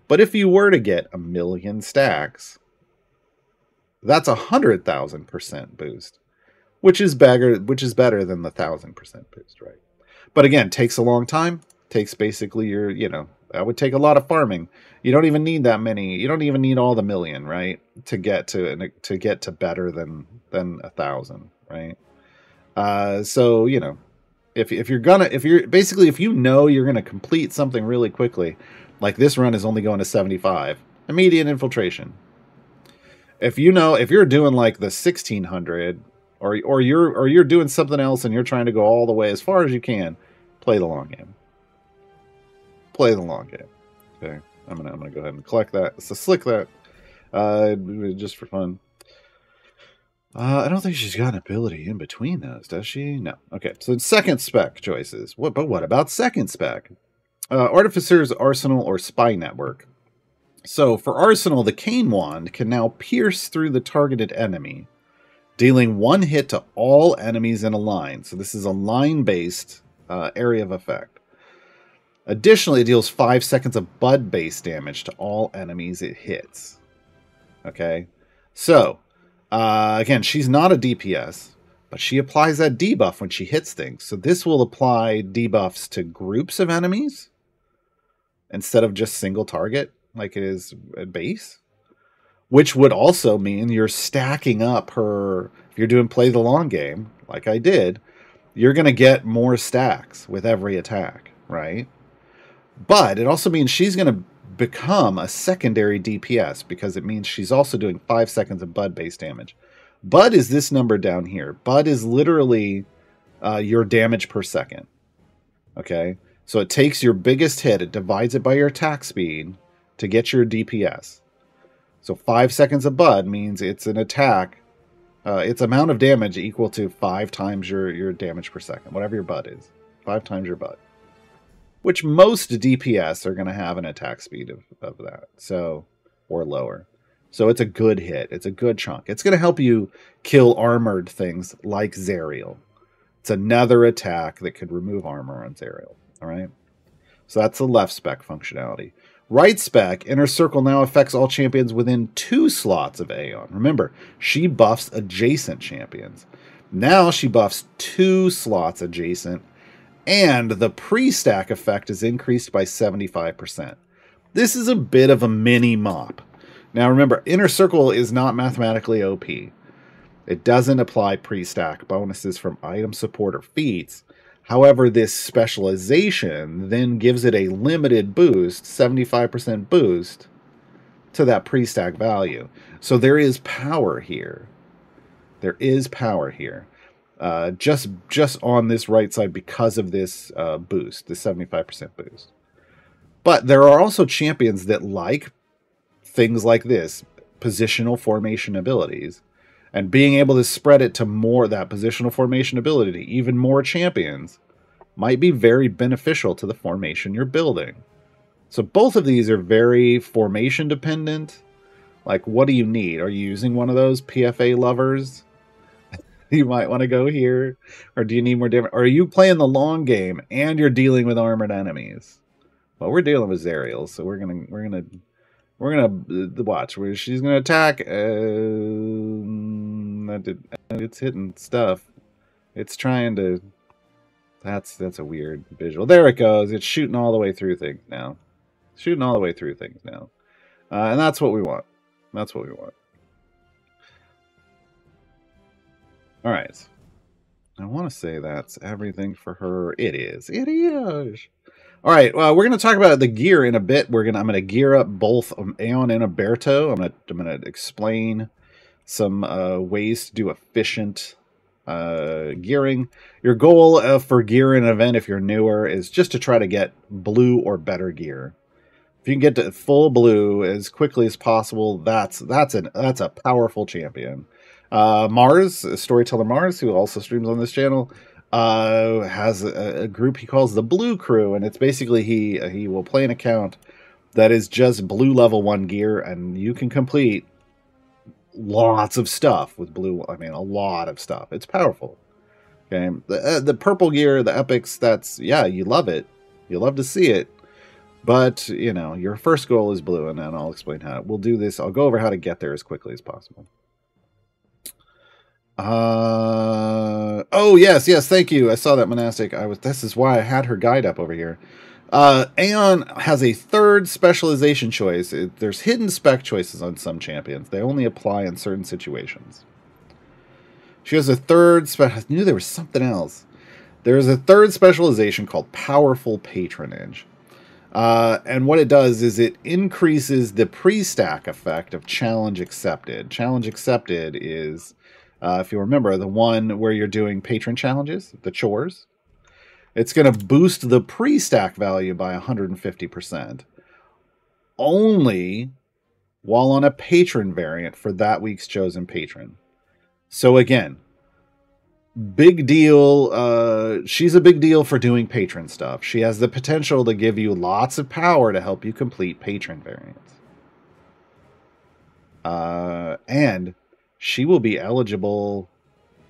But if you were to get 1,000,000 stacks, that's 100,000% boost, which is better than the 1,000% boost, right? But again, takes a long time. Takes basically that would take a lot of farming. You don't even need that many. You don't even need all the 1,000,000, right, to get to better than 1,000, right? So if you're gonna complete something really quickly, like this run is only going to 75, immediate infiltration. If you're doing like the 1,600, or you're doing something else and you're trying to go all the way as far as you can, play the long game. Play the long game. Okay, I'm gonna go ahead and collect that. So slick that, just for fun. I don't think she's got an ability in between those, does she? No. Okay, so second spec choices. But what about second spec? Artificer's Arsenal or Spy Network. So for Arsenal, the Cane Wand can now pierce through the targeted enemy, dealing 1 hit to all enemies in a line. So this is a line-based area of effect. Additionally, it deals 5 seconds of Bud-based damage to all enemies it hits. Okay? So, again, she's not a DPS, but she applies that debuff when she hits things. So this will apply debuffs to groups of enemies instead of just single target like it is at base. Which would also mean you're stacking up her... If you're doing play the long game, like I did, you're going to get more stacks with every attack. right? But it also means she's going to become a secondary DPS because it means she's also doing 5 seconds of Bud base damage. Bud is this number down here. Bud is literally your damage per second. Okay? So it takes your biggest hit, it divides it by your attack speed to get your DPS. So 5 seconds of Bud means it's an attack. Its amount of damage equal to 5 times your damage per second. Whatever your Bud is. 5 times your Bud. Which most DPS are going to have an attack speed of that. So, or lower. So it's a good hit. It's a good chunk. It's going to help you kill armored things like Zerial. It's another attack that could remove armor on Zerial. Alright? So that's the left spec functionality. Right spec, Inner Circle now affects all champions within 2 slots of Aeon. Remember, she buffs adjacent champions. Now she buffs 2 slots adjacent, and the pre-stack effect is increased by 75%. This is a bit of a mini mop. Now remember, Inner Circle is not mathematically OP. It doesn't apply pre-stack bonuses from item support or feats. However, this specialization then gives it a limited boost, 75% boost, to that pre-stack value. So there is power here. There is power here. Just on this right side because of this boost, the 75% boost. But there are also champions that like things like this, positional formation abilities. And being able to spread it to more, that positional formation ability, to even more champions, might be very beneficial to the formation you're building. So both of these are very formation dependent. Like, what do you need? Are you using one of those PFA lovers? You might want to go here. Or do you need more damage? Or are you playing the long game and you're dealing with armored enemies? Well, we're dealing with Zerial, so we're gonna watch where she's gonna attack. It's hitting stuff. It's trying to. That's a weird visual. There it goes. It's shooting all the way through things now. Shooting all the way through things now, and that's what we want. That's what we want. All right. I want to say that's everything for her. It is. It is. All right. Well, we're going to talk about the gear in a bit. I'm going to gear up both Aeon and Umberto. I'm going to explain some ways to do efficient gearing. Your goal for gear in an event, if you're newer, is just to try to get blue or better gear. If you can get to full blue as quickly as possible, that's a powerful champion. Mars, Storyteller Mars, who also streams on this channel, has a group he calls the Blue Crew, and it's basically he will play an account that is just blue level 1 gear, and you can complete lots of stuff with blue. I mean, a lot of stuff. It's powerful. Okay, the purple gear, the epics. That's, yeah, you love it. You love to see it. But you know, your first goal is blue, and then I'll explain how. We'll do this. I'll go over how to get there as quickly as possible. Oh yes, thank you. I saw that monastic. This is why I had her guide up over here. Aeon has a third specialization choice. There's hidden spec choices on some champions. They only apply in certain situations. She has a third I knew there was something else. There's a third specialization called Powerful Patronage. And what it does is it increases the pre-stack effect of Challenge Accepted. Challenge Accepted is, if you remember, the one where you're doing patron challenges, the chores. It's going to boost the pre-stack value by 150%. Only while on a patron variant for that week's chosen patron. So again, big deal. She's a big deal for doing patron stuff. She has the potential to give you lots of power to help you complete patron variants. And she will be eligible.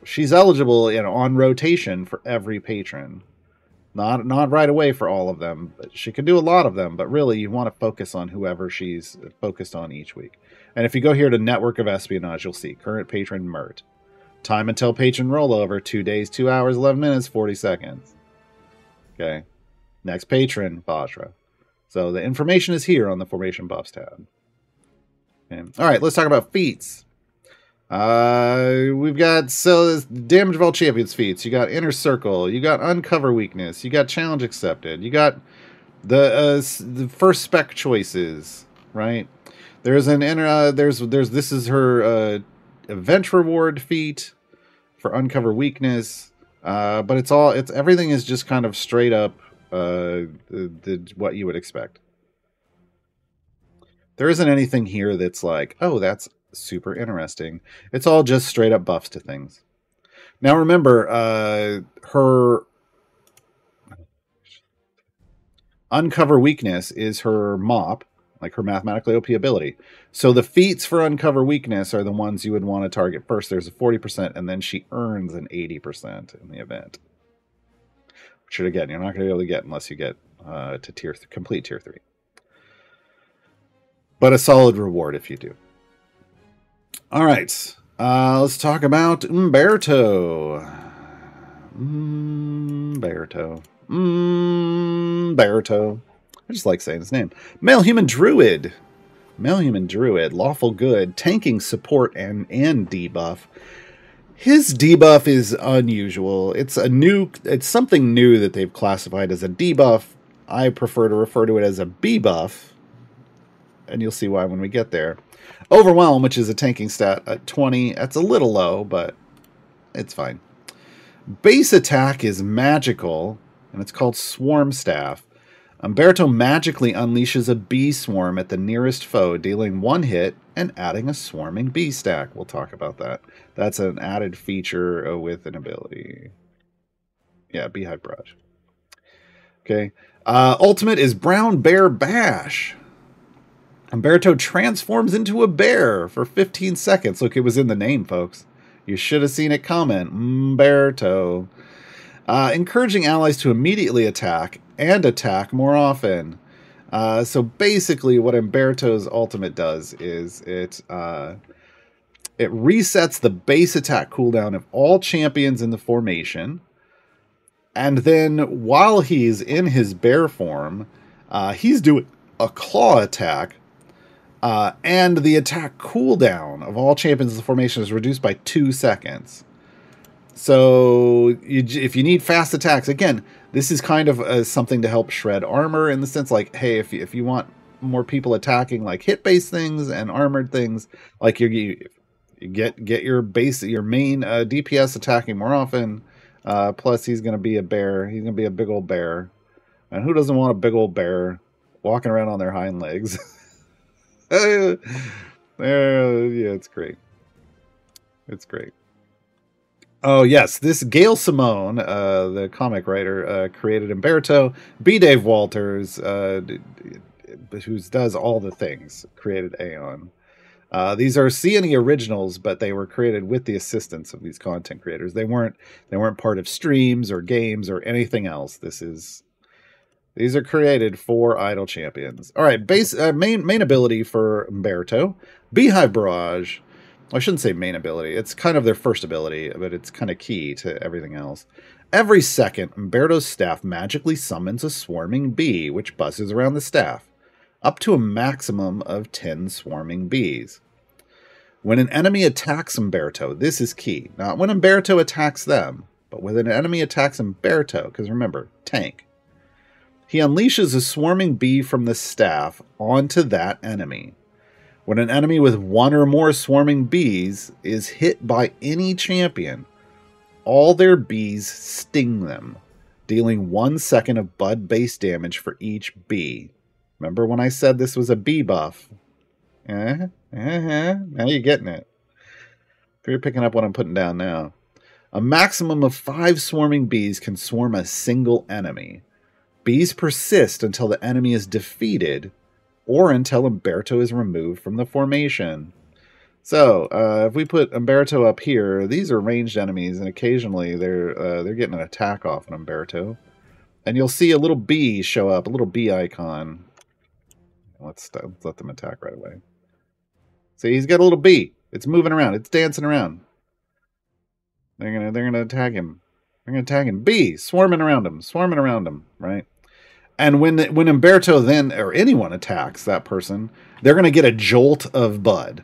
She's eligible on rotation for every patron. Not right away for all of them. But she can do a lot of them, but really you want to focus on whoever she's focused on each week. And if you go here to Network of Espionage, you'll see current patron Mert. Time until patron rollover, 2 days, 2 hours, 11 minutes, 40 seconds. Okay. Next patron, Vajra. So the information is here on the Formation Buffs tab. Okay. All right, let's talk about feats. We've got damage of all champions feats. You got inner circle. You got uncover weakness. You got challenge accepted. You got the first spec choices. Right. There's an inner. There's this is her event reward feat for uncover weakness. But it's everything is just kind of straight up what you would expect. There isn't anything here that's like, oh, that's super interesting. It's all just straight up buffs to things. Now remember, her uncover weakness is her mop, like her mathematically OP ability. So the feats for uncover weakness are the ones you would want to target first. There's a 40%, and then she earns an 80% in the event. Which again, you're not going to be able to get unless you get to complete tier 3. But a solid reward if you do. All right. Let's talk about Umberto. Umberto. I just like saying his name. Male human druid. Male human druid. Lawful good. Tanking support and debuff. His debuff is unusual. It's something new that they've classified as a debuff. I prefer to refer to it as a B-buff. And you'll see why when we get there. Overwhelm, which is a tanking stat at 20. That's a little low, but it's fine. Base attack is magical, and it's called Swarm Staff. Umberto magically unleashes a bee swarm at the nearest foe, dealing 1 hit and adding a swarming bee stack. We'll talk about that. That's an added feature with an ability. Yeah, Beehive Barrage. Okay. Ultimate is Brown Bear Bash. Umberto transforms into a bear for 15 seconds. Look, it was in the name, folks. You should have seen it comment. Umberto. Encouraging allies to immediately attack and attack more often. So basically what Umberto's ultimate does is it resets the base attack cooldown of all champions in the formation. And then while he's in his bear form, he's doing a claw attack. And the attack cooldown of all champions in the formation is reduced by 2 seconds. So if you need fast attacks, again, this is kind of something to help shred armor in the sense like, hey, if you want more people attacking like hit-based things and armored things, like you get your main DPS attacking more often. Plus, he's going to be a bear. He's going to be a big old bear. And who doesn't want a big old bear walking around on their hind legs? Yeah, it's great. It's great. Oh, yes. This Gail Simone, the comic writer, created Umberto. B. Dave Walters, who does all the things, created Aeon. These are C&E originals, but they were created with the assistance of these content creators. They weren't part of streams or games or anything else. These are created for Idle Champions. All right, main ability for Umberto, Beehive Barrage. I shouldn't say main ability. It's kind of their first ability, but it's kind of key to everything else. Every second, Umberto's staff magically summons a swarming bee, which buzzes around the staff, up to a maximum of 10 swarming bees. When an enemy attacks Umberto, this is key. Not when Umberto attacks them, but when an enemy attacks Umberto, because remember, tank. He unleashes a swarming bee from the staff onto that enemy. When an enemy with 1 or more swarming bees is hit by any champion, all their bees sting them, dealing 1 second of bud base damage for each bee. Remember when I said this was a bee buff? Now you're getting it. You're picking up what I'm putting down now. A maximum of 5 swarming bees can swarm a single enemy. Bees persist until the enemy is defeated or until Umberto is removed from the formation. So, if we put Umberto up here, these are ranged enemies, and occasionally they're getting an attack off on Umberto. And you'll see a little bee show up, a little bee icon. Let's let them attack right away. See, he's got a little bee. It's moving around. It's dancing around. They're gonna attack him. They're gonna attack him. Bee swarming around him, right? And when Umberto then, or anyone attacks that person, they're going to get a jolt of bud.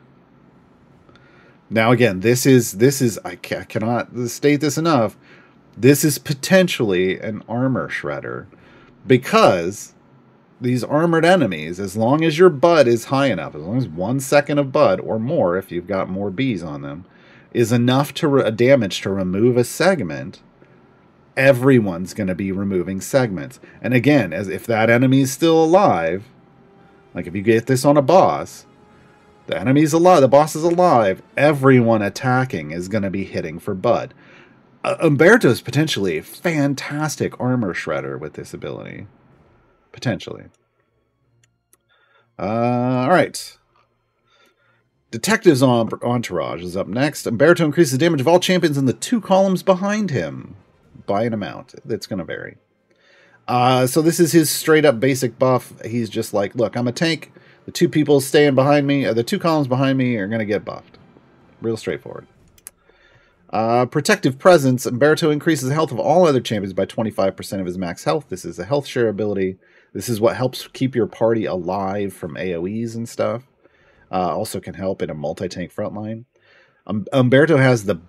Now again, this is I cannot state this enough. This is potentially an armor shredder, because these armored enemies, as long as your bud is high enough, as long as 1 second of bud or more, if you've got more bees on them, is enough to damage to remove a segment, everyone's going to be removing segments. And again, as if that enemy is still alive, like if you get this on a boss, the enemy's alive, the boss is alive, everyone attacking is going to be hitting for bud. Umberto is potentially a fantastic armor shredder with this ability. Potentially. All right. Detective's Entourage is up next. Umberto increases damage of all champions in the 2 columns behind him by an amount that's going to vary. So this is his straight up basic buff. He's just like, look, I'm a tank. The 2 people staying behind me, the 2 columns behind me are going to get buffed. Real straightforward. Protective Presence. Umberto increases the health of all other champions by 25% of his max health. This is a health share ability. This is what helps keep your party alive from AoEs and stuff. Also can help in a multi-tank frontline. Umberto has the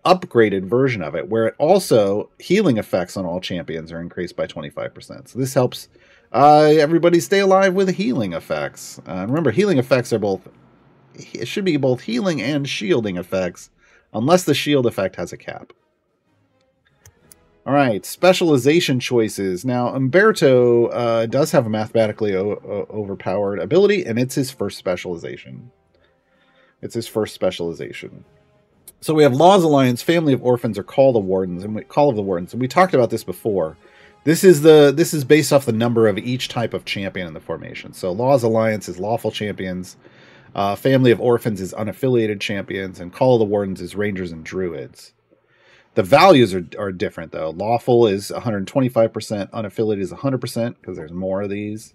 upgraded version of it, where it also healing effects on all champions are increased by 25%. So this helps everybody stay alive with healing effects. Remember, healing effects are both, it should be both healing and shielding effects, unless the shield effect has a cap. All right, specialization choices. Now, Umberto does have a mathematically overpowered ability, and it's his first specialization. It's his first specialization. So we have Law's Alliance, Family of Orphans, or Call of the Wardens, and we talked about this before. This is based off the number of each type of champion in the formation. So Law's Alliance is lawful champions, Family of Orphans is unaffiliated champions, and Call of the Wardens is rangers and druids. The values are different though. Lawful is 125%, unaffiliated is 100% because there's more of these.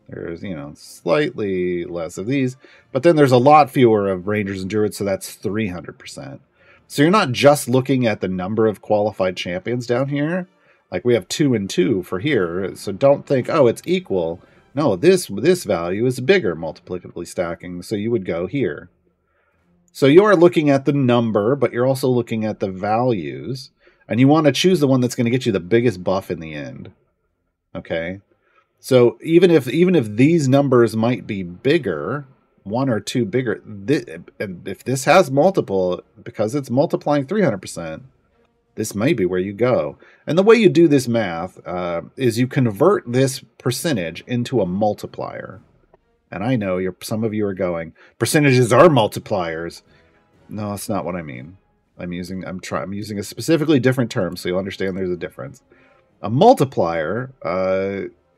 There's, slightly less of these, but then there's a lot fewer of rangers and druids, so that's 300%. So you're not just looking at the number of qualified champions down here. Like we have 2 and 2 for here, so don't think, oh, it's equal. No, this value is bigger multiplicatively stacking, so you would go here. So you are looking at the number, but you're also looking at the values, and you want to choose the one that's going to get you the biggest buff in the end. Okay? So even if these numbers might be bigger, 1 or 2 bigger, if this has multiple, because it's multiplying 300%, this may be where you go. And the way you do this math is you convert this percentage into a multiplier. And I know some of you are going, percentages are multipliers. No, that's not what I mean. I'm using a specifically different term so you'll understand there's a difference. A multiplier,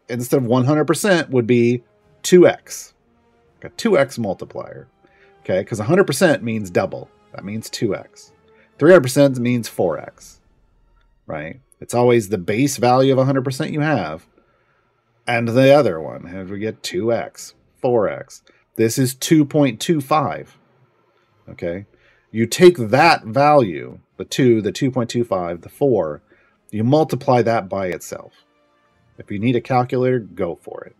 instead of 100%, would be 2x. A 2x multiplier. Okay, because 100% means double. That means 2x. 300% means 4x. Right? It's always the base value of 100% you have. And the other one, and we get 2x, 4x. This is 2.25. Okay? You take that value, the 2, the 2.25, the 4, you multiply that by itself. If you need a calculator, go for it.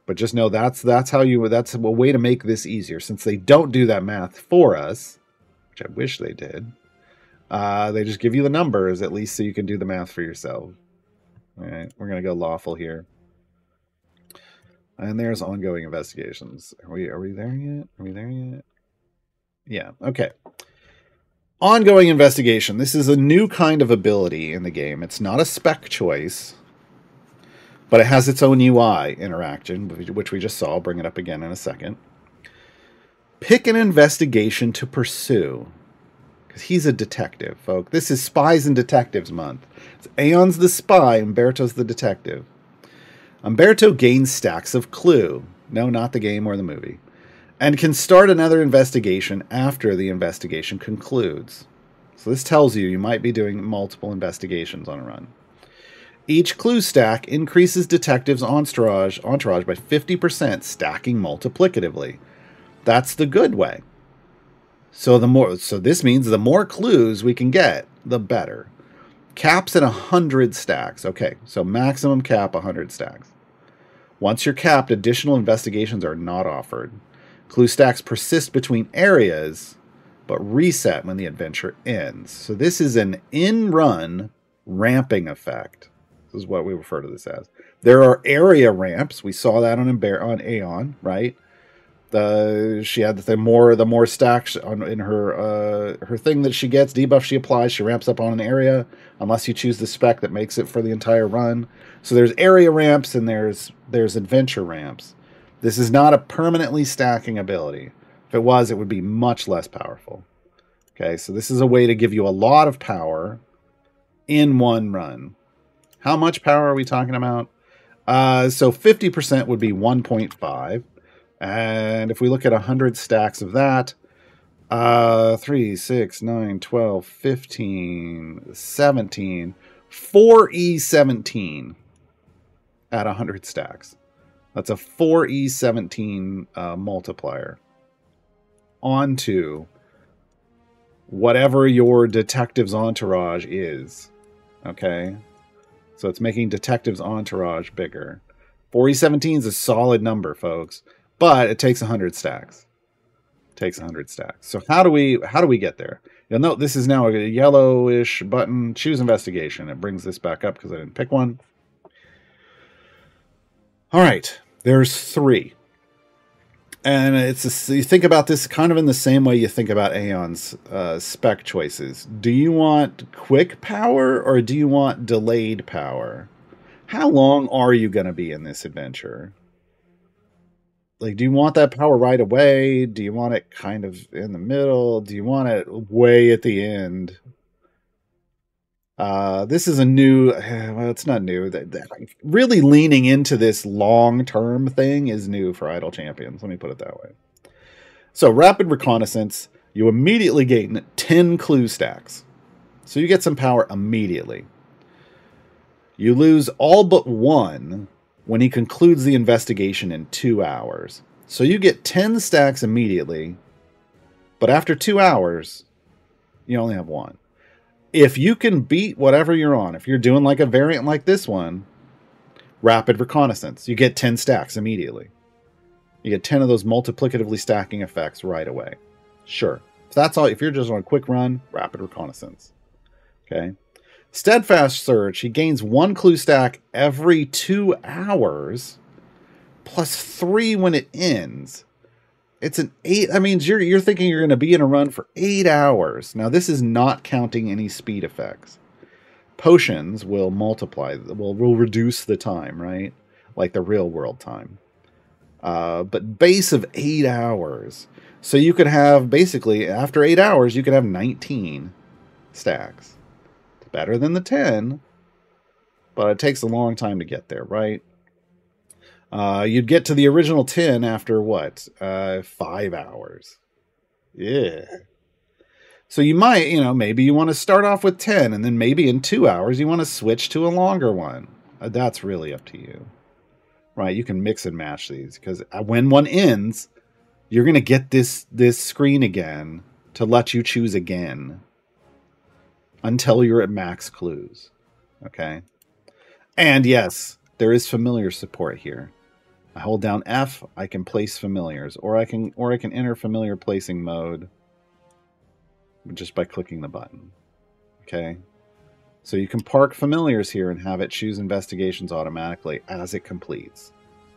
But just know that's a way to make this easier. Since they don't do that math for us, which I wish they did, they just give you the numbers at least so you can do the math for yourself. All right, we're gonna go lawful here. And there's ongoing investigations. Are we there yet? Are we there yet? Yeah, okay. Ongoing investigation. This is a new kind of ability in the game. It's not a spec choice, but it has its own UI interaction, which we just saw. I'll bring it up again in a second. Pick an investigation to pursue. Because he's a detective, folk. This is Spies and Detectives Month. It's Aeon's the spy, Umberto's the detective. Umberto gains stacks of clue. No, not the game or the movie. And can start another investigation after the investigation concludes. So this tells you might be doing multiple investigations on a run. Each clue stack increases detectives' entourage by 50%, stacking multiplicatively. That's the good way. So this means the more clues we can get, the better. Caps at 100 stacks. Okay, so maximum cap 100 stacks. Once you're capped, additional investigations are not offered. Clue stacks persist between areas, but reset when the adventure ends. So this is an in-run ramping effect. This is what we refer to this as. There are area ramps. We saw that on Aeon, right? She had the more stacks in her thing that she gets, debuff she applies, she ramps up on an area, unless you choose the spec that makes it for the entire run. So there's area ramps and there's adventure ramps. This is not a permanently stacking ability. If it was, it would be much less powerful. Okay, so this is a way to give you a lot of power in one run. How much power are we talking about? So 50% would be 1.5. And if we look at 100 stacks of that, 3, 6, 9, 12, 15, 17, 4E17 at 100 stacks. That's a 4E17 multiplier onto whatever your detective's entourage is. Okay? So it's making detective's entourage bigger. 4E17 is a solid number, folks. But it takes 100 stacks. It takes 100 stacks. So how do we get there? You'll note this is now a yellowish button. Choose investigation. It brings this back up because I didn't pick one. All right. There's 3. And you think about this kind of in the same way you think about Aeon's spec choices. Do you want quick power or do you want delayed power? How long are you going to be in this adventure? Like, do you want that power right away? Do you want it kind of in the middle? Do you want it way at the end? This is a new... Well, it's not new. Really leaning into this long-term thing is new for Idle Champions. Let me put it that way. So, Rapid Reconnaissance, you immediately gain 10 clue stacks. So you get some power immediately. You lose all but 1... when he concludes the investigation in 2 hours. So you get 10 stacks immediately, but after 2 hours, you only have 1. If you can beat whatever you're on, if you're doing like a variant like this one, Rapid Reconnaissance, you get 10 stacks immediately. You get 10 of those multiplicatively stacking effects right away. Sure. If that's all, if you're just on a quick run, Rapid Reconnaissance. Okay. Steadfast Search, he gains 1 clue stack every 2 hours, plus 3 when it ends. It's an 8. I mean, you're thinking you're going to be in a run for 8 hours. Now, this is not counting any speed effects. Potions will multiply, will reduce the time, right? Like the real world time. But base of 8 hours. So you could have, basically, after 8 hours, you could have 19 stacks. Better than the 10, but it takes a long time to get there, right? You'd get to the original 10 after what? 5 hours. Yeah. So you might, maybe you want to start off with 10, and then maybe in 2 hours you want to switch to a longer one. That's really up to you. Right? You can mix and match these, because when one ends, you're going to get this screen again to let you choose again. Until you're at max clues. Okay? And yes, there is familiar support here. I hold down F, I can place familiars, or I can enter familiar placing mode just by clicking the button. Okay? So you can park familiars here and have it choose investigations automatically as it completes.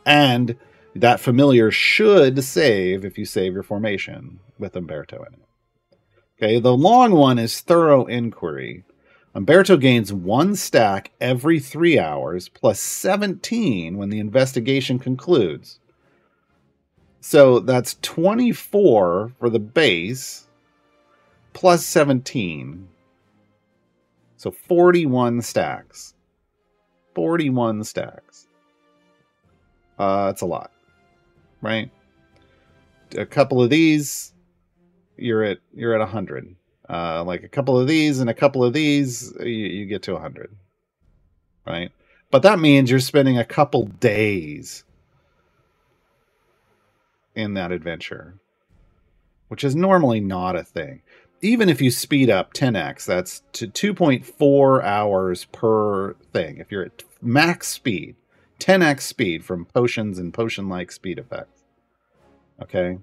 And that familiar should save if you save your formation with Umberto in it. Okay, the long one is Thorough Inquiry. Umberto gains 1 stack every 3 hours, plus 17 when the investigation concludes. So that's 24 for the base, plus 17. So 41 stacks. 41 stacks. That's a lot, right? A couple of these... You're at 100. Like a couple of these and a couple of these, you get to 100. Right? But that means you're spending a couple days in that adventure, which is normally not a thing. Even if you speed up 10x, that's to 2.4 hours per thing. If you're at max speed, 10x speed from potions and potion-like speed effects. Okay?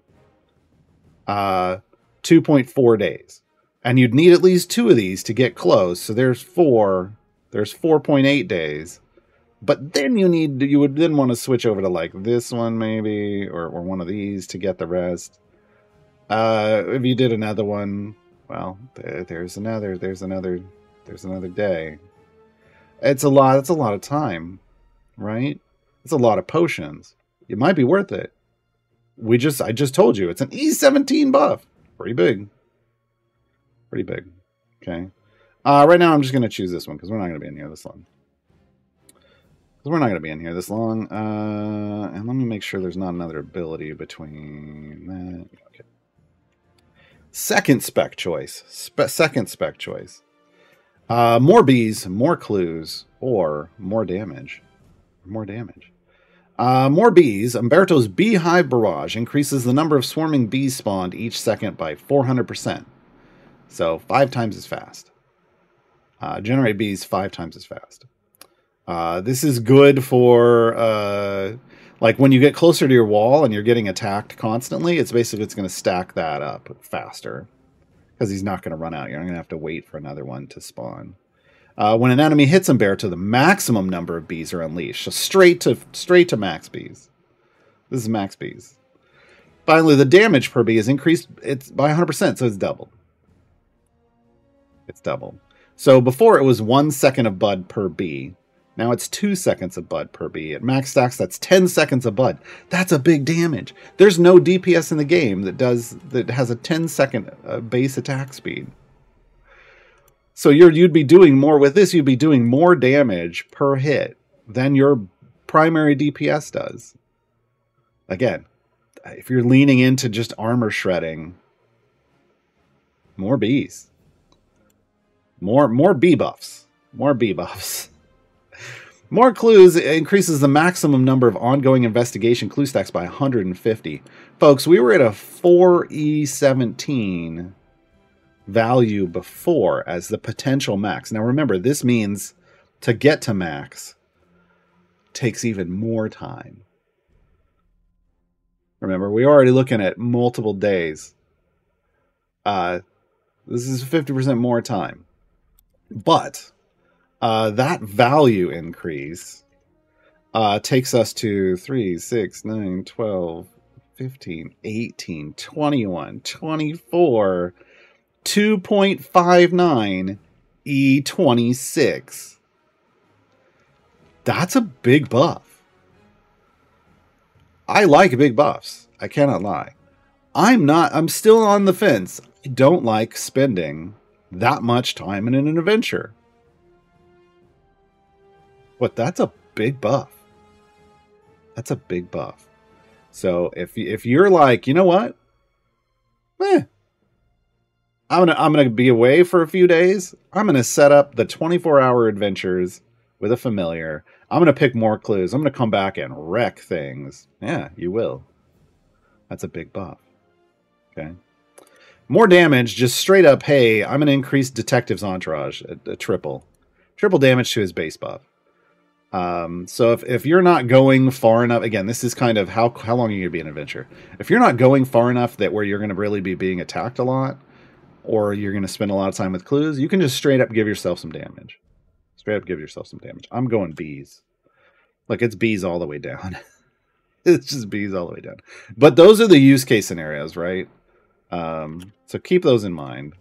2.4 days. And you'd need at least 2 of these to get close. So there's 4. There's 4.8 days. But then you would then want to switch over to like this one maybe, or one of these to get the rest. If you did another one, well, there's another day. It's a lot of time, right? It's a lot of potions. It might be worth it. I just told you it's an E17 buff. Pretty big. Okay. Right now I'm just gonna choose this one because we're not gonna be in here this long. And let me make sure there's not another ability between that. Okay. Second spec choice. More bees, more clues, or more damage. More bees. Umberto's Beehive Barrage increases the number of swarming bees spawned each second by 400%. So 5 times as fast. Generate bees 5 times as fast. This is good for like when you get closer to your wall and you're getting attacked constantly. It's going to stack that up faster because he's not going to run out. You're not going to have to wait for another one to spawn. When an enemy hits Umberto, the maximum number of bees are unleashed. So straight to max bees. This is max bees. Finally, the damage per bee is increased. It's by 100%, so it's doubled. So before it was 1 second of bud per bee. Now it's 2 seconds of bud per bee. At max stacks, that's 10 seconds of bud. That's a big damage. There's no DPS in the game that has a 10-second base attack speed. So you'd be doing more with this. You'd be doing more damage per hit than your primary DPS does. Again, if you're leaning into just armor shredding, more bees. More bee buffs. More clues increases the maximum number of ongoing investigation clue stacks by 150. Folks, we were at a 4E17 value before as the potential max. Now remember, this means to get to max takes even more time. Remember, we're already looking at multiple days. This is 50% more time. But that value increase takes us to 3, 6, 9, 12, 15, 18, 21, 24, 2.59 E26. That's a big buff. I like big buffs. I cannot lie. I'm still on the fence. I don't like spending that much time in an adventure. But that's a big buff. So if you're like, you know what? I'm gonna be away for a few days. I'm gonna set up the 24-hour adventures with a familiar. I'm gonna pick more clues. I'm gonna come back and wreck things. Yeah, you will. That's a big buff. Okay. More damage, just straight up, hey, I'm gonna increase Detective's Entourage, a triple damage to his base buff. So if you're not going far enough, again, this is kind of how long are you going to be in adventure? If you're not going far enough that where you're going to really be being attacked a lot, or you're going to spend a lot of time with clues, you can just straight up give yourself some damage. I'm going bees. Like, it's bees all the way down. It's just bees all the way down. But those are the use case scenarios, right? So keep those in mind.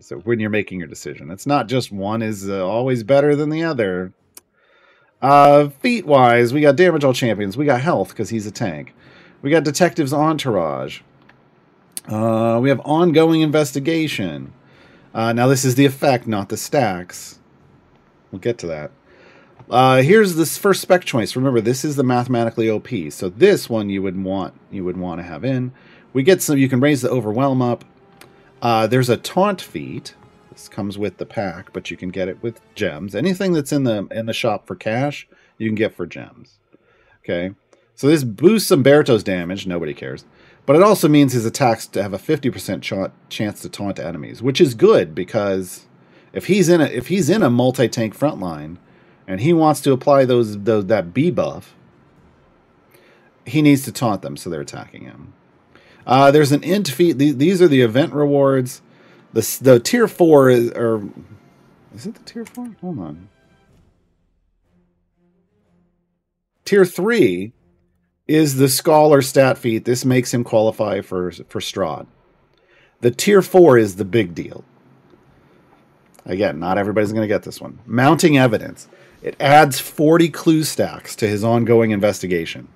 So when you're making your decision, it's not just one is always better than the other. Feat wise, we got damage all champions. We got health because he's a tank. We got Detective's Entourage. We have ongoing investigation. Now this is the effect, not the stacks. We'll get to that. Here's this first spec choice. Remember, this is the mathematically OP. So this one you would want to have in. We get some. You can raise the overwhelm up. There's a taunt feat. This comes with the pack, but you can get it with gems. Anything that's in the shop for cash, you can get for gems. Okay. So this boosts Umberto's damage. Nobody cares. But it also means his attacks to have a 50% chance to taunt enemies, which is good because if he's in a multi-tank frontline and he wants to apply that B buff, he needs to taunt them so they're attacking him. There's an int feat. These are the event rewards. The tier 4 is, or is it the tier 4? Hold on. Tier 3 is the Scholar stat feat. This makes him qualify for Strahd. The tier 4 is the big deal. Again, not everybody's going to get this one. Mounting evidence. It adds 40 clue stacks to his ongoing investigation.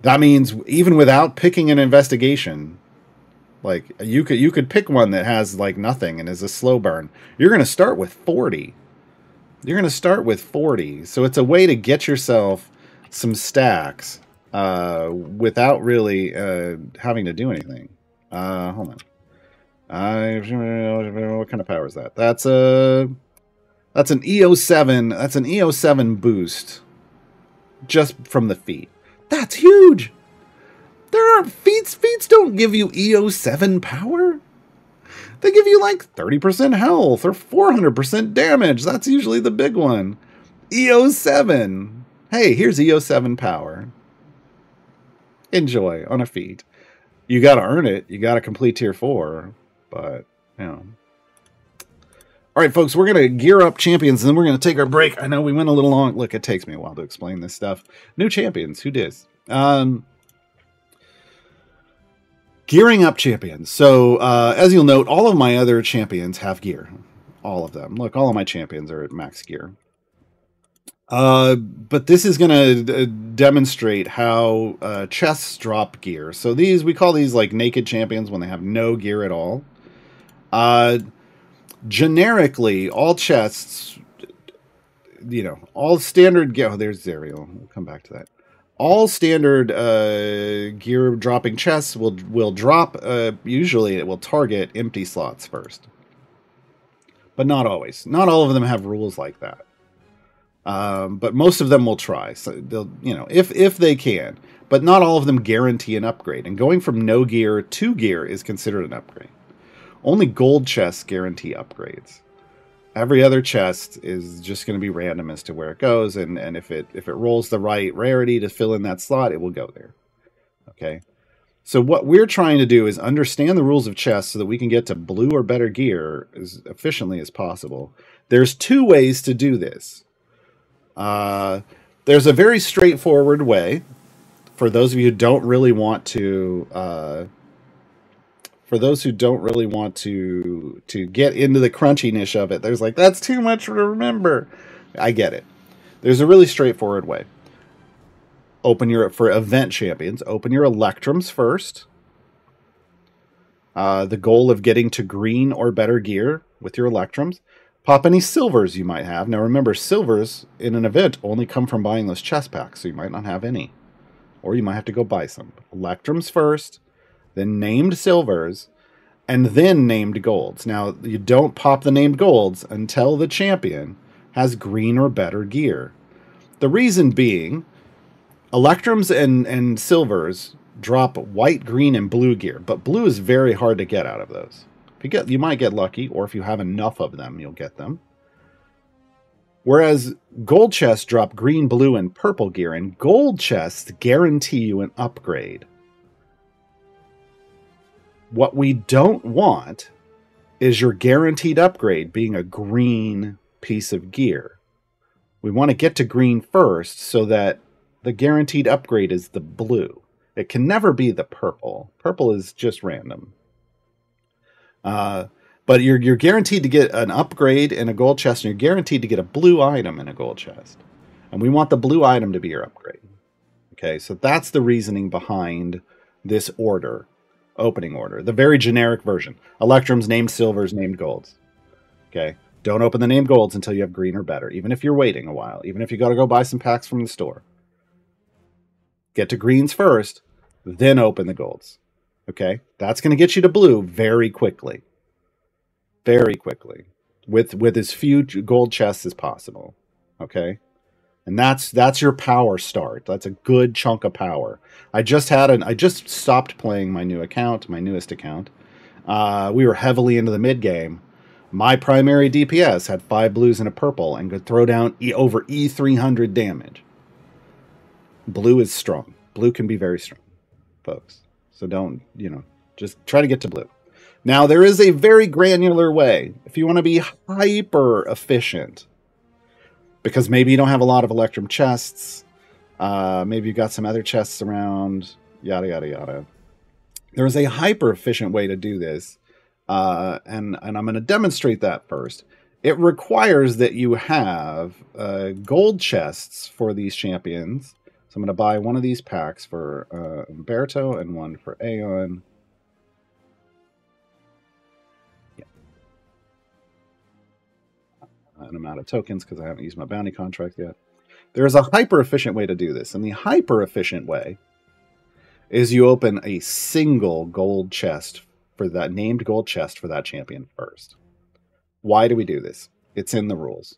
That means even without picking an investigation, like you could pick one that has like nothing and is a slow burn. You're going to start with 40. You're going to start with 40. So it's a way to get yourself some stacks without really having to do anything. Hold on. What kind of power is that? That's an EO7. That's an EO7 boost just from the feat. That's huge. There are feats. Feats don't give you EO7 power. They give you like 30% health or 400% damage. That's usually the big one. EO7. Hey, here's EO7 power. Enjoy on a feat. You got to earn it. You got to complete tier 4. But, you know. All right, folks, we're going to gear up champions, and then we're going to take our break. I know we went a little long. Look, it takes me a while to explain this stuff. New champions. Who dis? Gearing up champions. So, as you'll note, all of my other champions have gear. All of them. Look, all of my champions are at max gear. But this is going to demonstrate how chests drop gear. So these, we call these like naked champions when they have no gear at all. Generically, all chests, you know, all standard gear. Oh, there's Zerial. We'll come back to that. All standard gear dropping chests will drop. Usually, it will target empty slots first, but not always. Not all of them have rules like that. But most of them will try. So they'll, you know, if they can. But not all of them guarantee an upgrade. And going from no gear to gear is considered an upgrade. Only gold chests guarantee upgrades. Every other chest is just going to be random as to where it goes, and if it rolls the right rarity to fill in that slot, it will go there. Okay? So what we're trying to do is understand the rules of chests so that we can get to blue or better gear as efficiently as possible. There's two ways to do this. There's a very straightforward way for those of you who don't really want to get into the crunchiness of it. There's like, that's too much to remember. I get it. There's a really straightforward way. For event champions, open your electrums first. The goal of getting to green or better gear with your electrums. Pop any silvers you might have. Now remember, silvers in an event only come from buying those chest packs, so you might not have any. Or you might have to go buy some. Electrums first, then named silvers, and then named golds. Now, you don't pop the named golds until the champion has green or better gear. The reason being, electrums and silvers drop white, green, and blue gear, but blue is very hard to get out of those. You might get lucky, or if you have enough of them, you'll get them. Whereas gold chests drop green, blue, and purple gear, and gold chests guarantee you an upgrade. What we don't want is your guaranteed upgrade being a green piece of gear. We want to get to green first so that the guaranteed upgrade is the blue. It can never be the purple. Purple is just random. But you're guaranteed to get an upgrade in a gold chest, and you're guaranteed to get a blue item in a gold chest. And we want the blue item to be your upgrade. Okay, so that's the reasoning behind this order, opening order. The very generic version. Electrums, named silvers, named golds. Okay, don't open the named golds until you have green or better, even if you're waiting a while, even if you got to go buy some packs from the store. Get to greens first, then open the golds. Okay, that's going to get you to blue very quickly. Very quickly. With as few gold chests as possible. Okay? And that's your power start. That's a good chunk of power. I just stopped playing my new account, my newest account. We were heavily into the mid game. My primary DPS had 5 blues and a purple and could throw down over E300 damage. Blue is strong. Blue can be very strong. folks. So don't, you know, just try to get to blue. Now, there is a very granular way. If you want to be hyper efficient, because maybe you don't have a lot of Electrum chests, maybe you've got some other chests around, yada, yada, yada. There is a hyper efficient way to do this, and I'm going to demonstrate that first. It requires that you have gold chests for these champions. So I'm going to buy one of these packs for Umberto and one for Aeon. Yeah. And I'm out of tokens because I haven't used my bounty contract yet. There is a hyper-efficient way to do this. And the hyper-efficient way is you open a single gold chest for that named gold chest for that champion first. Why do we do this? It's in the rules.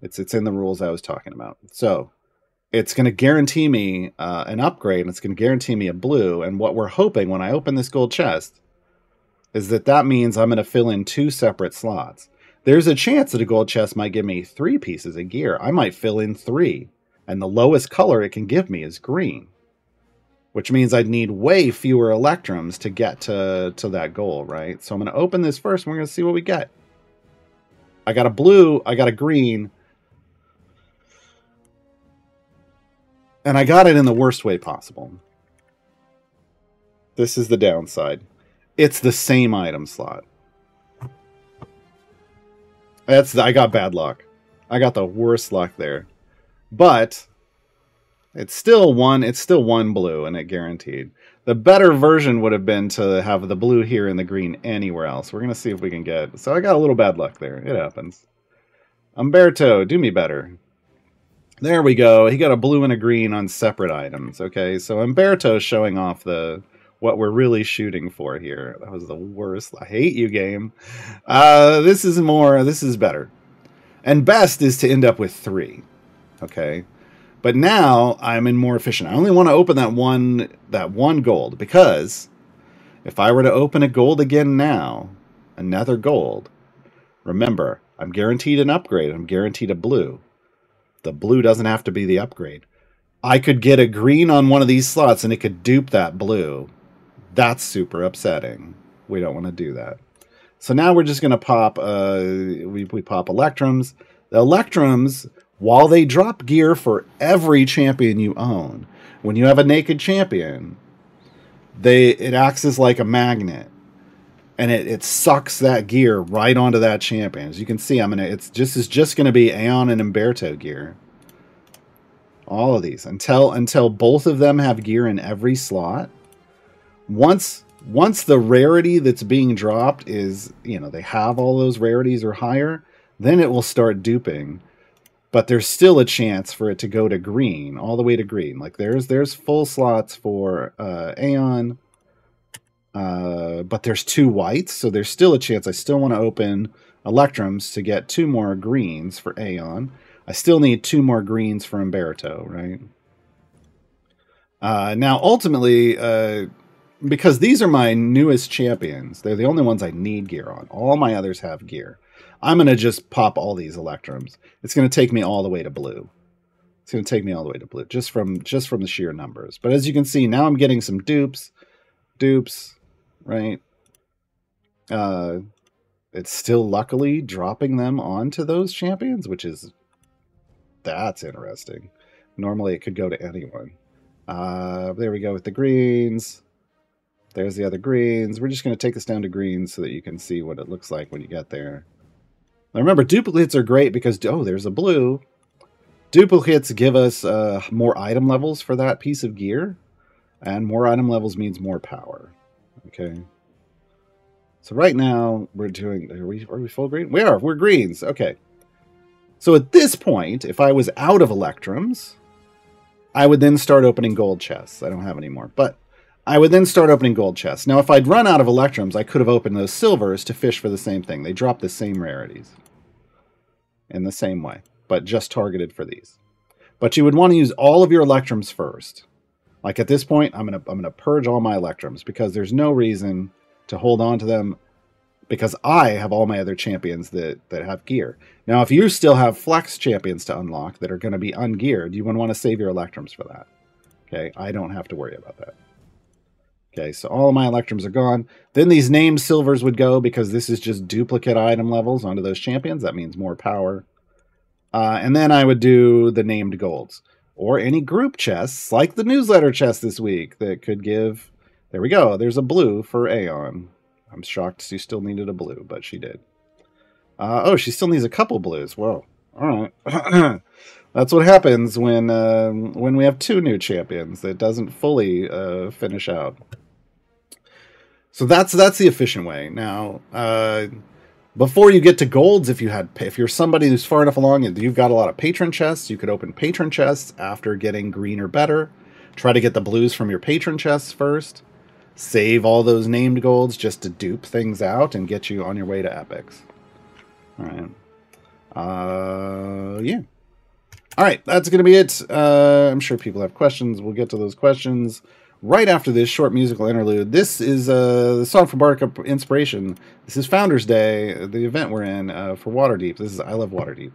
It's in the rules I was talking about. So it's going to guarantee me an upgrade, and it's going to guarantee me a blue. And what we're hoping when I open this gold chest is that means I'm going to fill in 2 separate slots. There's a chance that a gold chest might give me 3 pieces of gear. I might fill in 3, and the lowest color it can give me is green, which means I'd need way fewer Electrums to get to that goal, right? So I'm going to open this first, and we're going to see what we get. I got a blue, I got a green, and I got it in the worst way possible. This is the downside. It's the same item slot. I got bad luck. I got the worst luck there. But it's still one blue, and it guaranteed. The better version would have been to have the blue here and the green anywhere else. We're going to see if we can get... So I got a little bad luck there. It happens. Umberto, do me better. There we go. He got a blue and a green on separate items. Okay, so Umberto's showing off what we're really shooting for here. That was the worst. I hate you, game. This is better. And best is to end up with 3. Okay. But now I'm in more efficient. I only want to open that one gold, because if I were to open a gold again now, another gold, remember, I'm guaranteed an upgrade. I'm guaranteed a blue. The blue doesn't have to be the upgrade. I could get a green on one of these slots and it could dupe that blue. That's super upsetting. We don't want to do that. So now we're just going to pop, we pop Electrums. The Electrums, while they drop gear for every champion you own, when you have a naked champion, it acts as like a magnet, and it sucks that gear right onto that champion. As you can see, it's just going to be Aeon and Umberto gear. All of these until both of them have gear in every slot. Once the rarity that's being dropped is, they have all those rarities or higher, then it will start duping. But there's still a chance for it to go to green, all the way to green. Like there's full slots for Aeon, but there's 2 whites, so there's still a chance. I still want to open Electrums to get 2 more greens for Aeon. I still need 2 more greens for Umberto, right? Now, ultimately, because these are my newest champions, they're the only ones I need gear on. All my others have gear. I'm going to just pop all these Electrums. It's going to take me all the way to blue. It's going to take me all the way to blue, just from the sheer numbers. But as you can see, now I'm getting some dupes, right? It's still luckily dropping them onto those champions, that's interesting. Normally it could go to anyone. There we go with the greens. There's the other greens. We're just going to take this down to greens so that you can see what it looks like when you get there. Now remember, duplicates are great because, there's a blue. Duplicates give us more item levels for that piece of gear. And more item levels means more power. Okay. So right now, we're doing... Are we full green? We are. We're greens. Okay. So at this point, if I was out of Electrums, I would then start opening gold chests. I don't have any more, but I would then start opening gold chests. Now, if I'd run out of Electrums, I could have opened those silvers to fish for the same thing. They drop the same rarities in the same way, but just targeted for these. But you would want to use all of your Electrums first. Like at this point, I'm gonna purge all my Electrums because there's no reason to hold on to them, because I have all my other champions that have gear. Now, if you still have flex champions to unlock that are going to be ungeared, you would want to save your Electrums for that. Okay, I don't have to worry about that. Okay, so all of my electrums are gone. Then these named silvers would go because this is just duplicate item levels onto those champions. That means more power. And then I would do the named golds or any group chests like the newsletter chest this week that could give. There we go. There's a blue for Aeon. I'm shocked she still needed a blue, but she did. Oh, she still needs a couple blues. Whoa. All right. That's what happens when we have 2 new champions. It doesn't fully finish out. So that's the efficient way. Now, before you get to golds, if you're somebody who's far enough along and you've got a lot of patron chests, you could open patron chests after getting green or better. Try to get the blues from your patron chests first. Save all those named golds just to dupe things out and get you on your way to epics. All right. Yeah. All right, that's going to be it. I'm sure people have questions. We'll get to those questions right after this short musical interlude. This is the song from Bardic Inspiration. This is Founders Day, the event we're in for Waterdeep. This is I Love Waterdeep.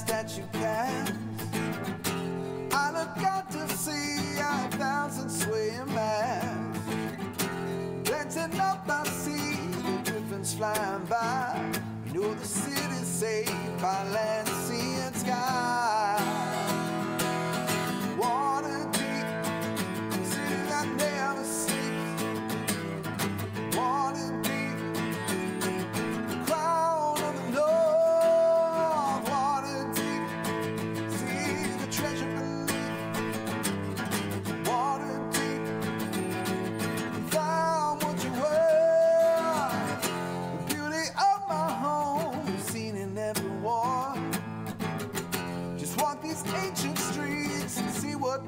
That you cast, I look out to see 1,000 swaying masts. Dancing up, I see the griffins flying by. You know the city's saved by land, sea, and sky. Water deep, city that never sleeps. Water deep, crown of the Lord.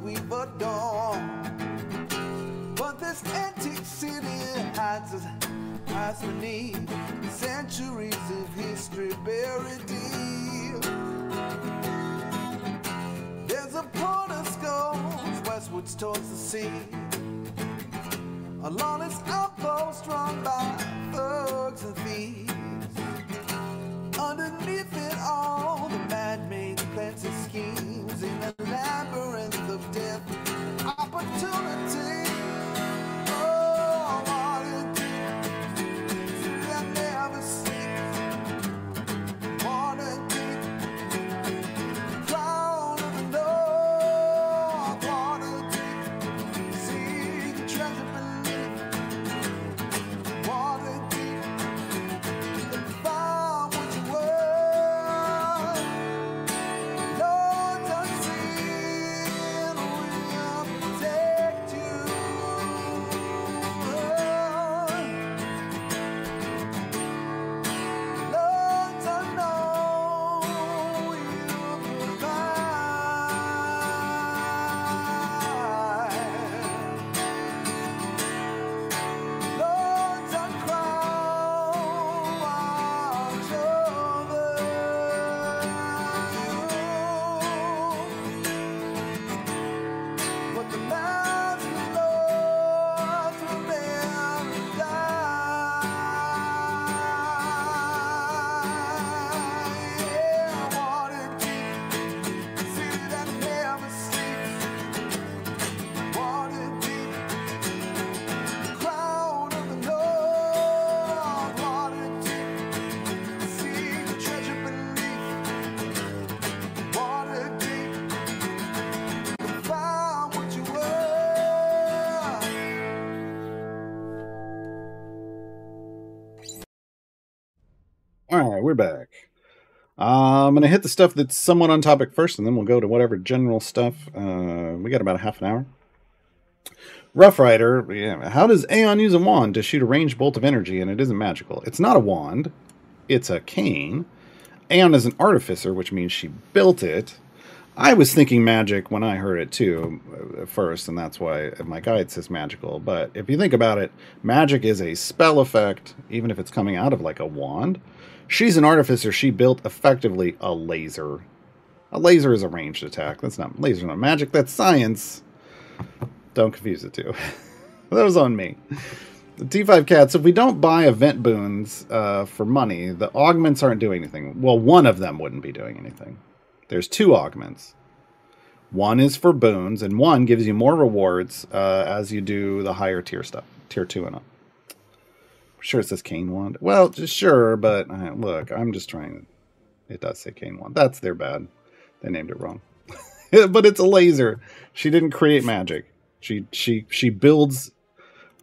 We've adorned, but this antique city hides beneath centuries of history buried deep. There's a port of skulls westwards towards the sea, along its outpost run by thugs and thieves. Underneath it all, the man-made plans and schemes in a labyrinth of death, opportunity. Oh, water deep, that never sleeps. Water deep, crown of the North. Water deep, see the treasure beneath. Water deep, All right, we're back. I'm going to hit the stuff that's somewhat on topic first, and then we'll go to whatever general stuff. We got about a half an hour. Rough Rider, yeah. How does Aeon use a wand to shoot a ranged bolt of energy and it isn't magical? It's not a wand. It's a cane. Aeon is an artificer, which means she built it. I was thinking magic when I heard it too at first, and that's why my guide says magical. But if you think about it, magic is a spell effect, even if it's coming out of like a wand. She's an artificer. She built effectively a laser. A laser is a ranged attack. That's not laser, not magic. That's science. Don't confuse the two. That was on me. The T5 Cats, if we don't buy event boons for money, the augments aren't doing anything. Well, one of them wouldn't be doing anything. There's two augments. One is for boons, and one gives you more rewards as you do the higher tier stuff. Tier 2 and up. I'm sure it says Cane Wand. Well, just sure, but look, I'm just trying. It does say Cane Wand. That's their bad. They named it wrong. But it's a laser. She didn't create magic. She builds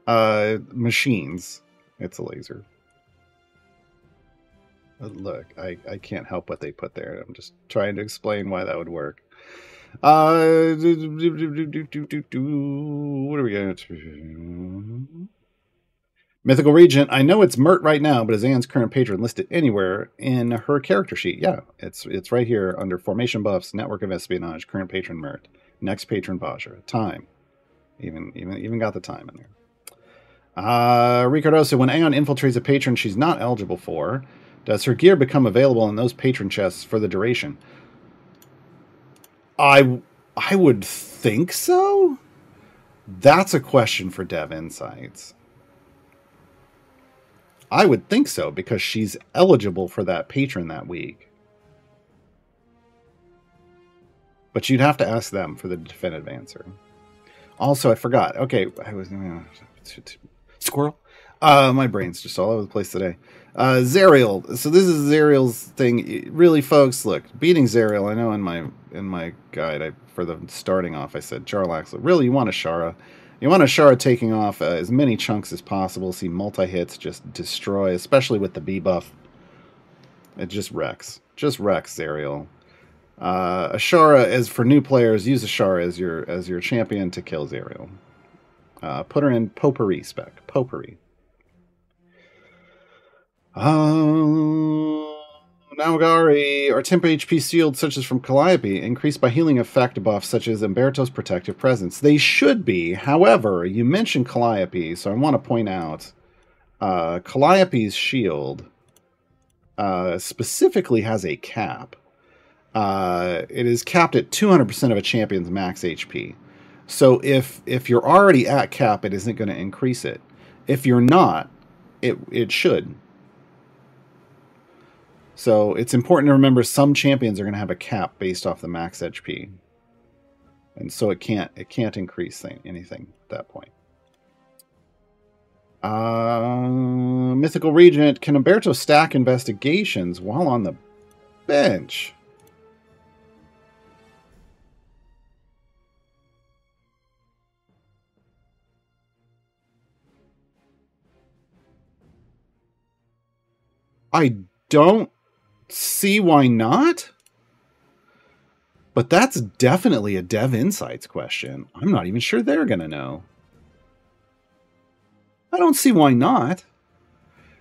machines. It's a laser. But look, I can't help what they put there. I'm just trying to explain why that would work. What are we going to? Mythical Regent. I know it's Mert right now, but is Anne's current patron listed anywhere in her character sheet? Yeah, it's right here under Formation Buffs, Network of Espionage, current patron Mert, next patron Vajra, time. Even got the time in there. Ricardo, so when Aeon infiltrates a patron she's not eligible for, does her gear become available in those patron chests for the duration? I would think so. That's a question for Dev Insights. I would think so, because she's eligible for that patron that week. But you'd have to ask them for the definitive answer. Also, I forgot. Okay, I was squirrel. My brain's just all over the place today. Zariel. So this is Zariel's thing. Really, folks, look, beating Zariel. I know in my guide for the starting off, I said Jarlax. Really, you want a Shara. You want a Shara taking off as many chunks as possible. See multi-hits just destroy, especially with the B buff. It just wrecks. Just wrecks Zariel. Ashara, as for new players, use Ashara as your champion to kill Zariel. Put her in Potpourri spec. Potpourri. Naugari are temp HP shields such as from Calliope increased by healing effect buffs such as Umberto's protective presence. They should be. However, you mentioned Calliope, so I want to point out Calliope's shield specifically has a cap. It is capped at 200% of a champion's max HP. So if you're already at cap, it isn't going to increase it. If you're not, it should. So it's important to remember some champions are going to have a cap based off the max HP. And so it can't increase anything at that point. Mythical Regent, can Umberto stack investigations while on the bench? I don't see why not. But that's definitely a Dev Insights question. I'm not even sure they're going to know. I don't see why not.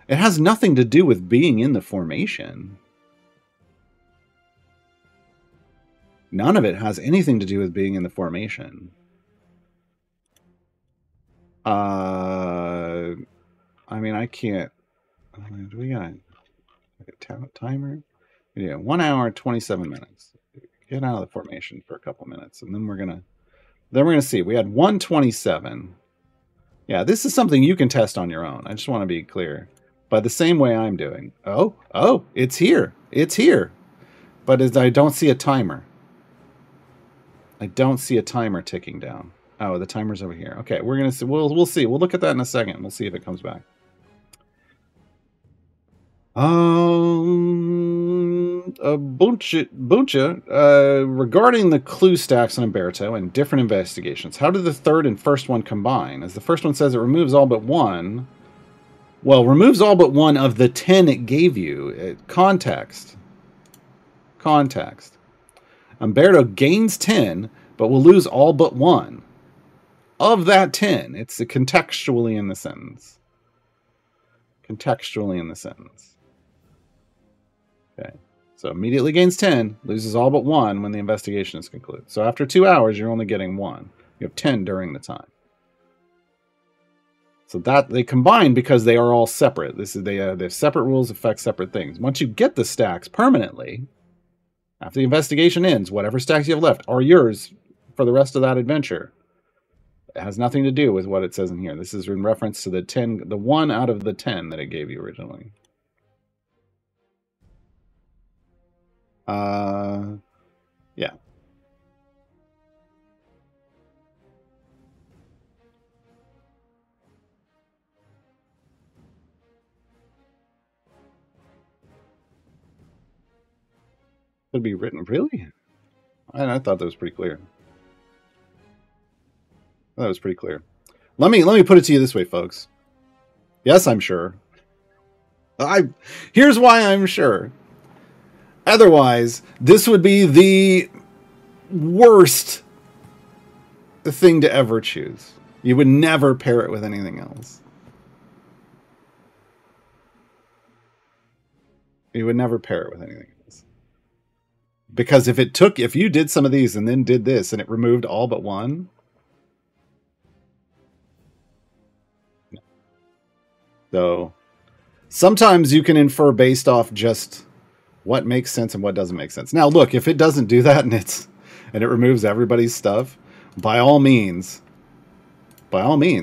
It has nothing to do with being in the formation. None of it has anything to do with being in the formation. I mean, I can't. Do we got a timer? Yeah, 1 hour, 27 minutes. Get out of the formation for a couple minutes, and then we're gonna see. We had 127. Yeah, this is something you can test on your own. I just want to be clear. By the same way I'm doing. Oh, it's here. It's here. But I don't see a timer. I don't see a timer ticking down. Oh, the timer's over here. Okay, we're gonna see. We'll see. We'll look at that in a second. We'll see if it comes back. Buncha, regarding the clue stacks on Umberto and different investigations, how did the third and first one combine? As the first one says it removes all but one, Well, removes all but one of the 10 it gave you. Context. Context. Umberto gains 10, but will lose all but one. Of that 10, it's contextually in the sentence. Contextually in the sentence. Okay. So immediately gains 10, loses all but one when the investigation is concluded. So after 2 hours, you're only getting one. You have 10 during the time. So that they combine because they are all separate. Their separate rules affect separate things. Once you get the stacks permanently, after the investigation ends, whatever stacks you have left are yours for the rest of that adventure. It has nothing to do with what it says in here. This is in reference to the 1 out of the 10 that it gave you originally. Yeah. Could be written, really? I thought that was pretty clear. That was pretty clear. Let me put it to you this way, folks. Yes, I'm sure. Here's why I'm sure. Otherwise, this would be the worst thing to ever choose. You would never pair it with anything else. You would never pair it with anything else. Because if you did some of these and then did this and it removed all but one. So sometimes you can infer based off just what makes sense and what doesn't make sense. Now, look, if it doesn't do that and it removes everybody's stuff, by all means,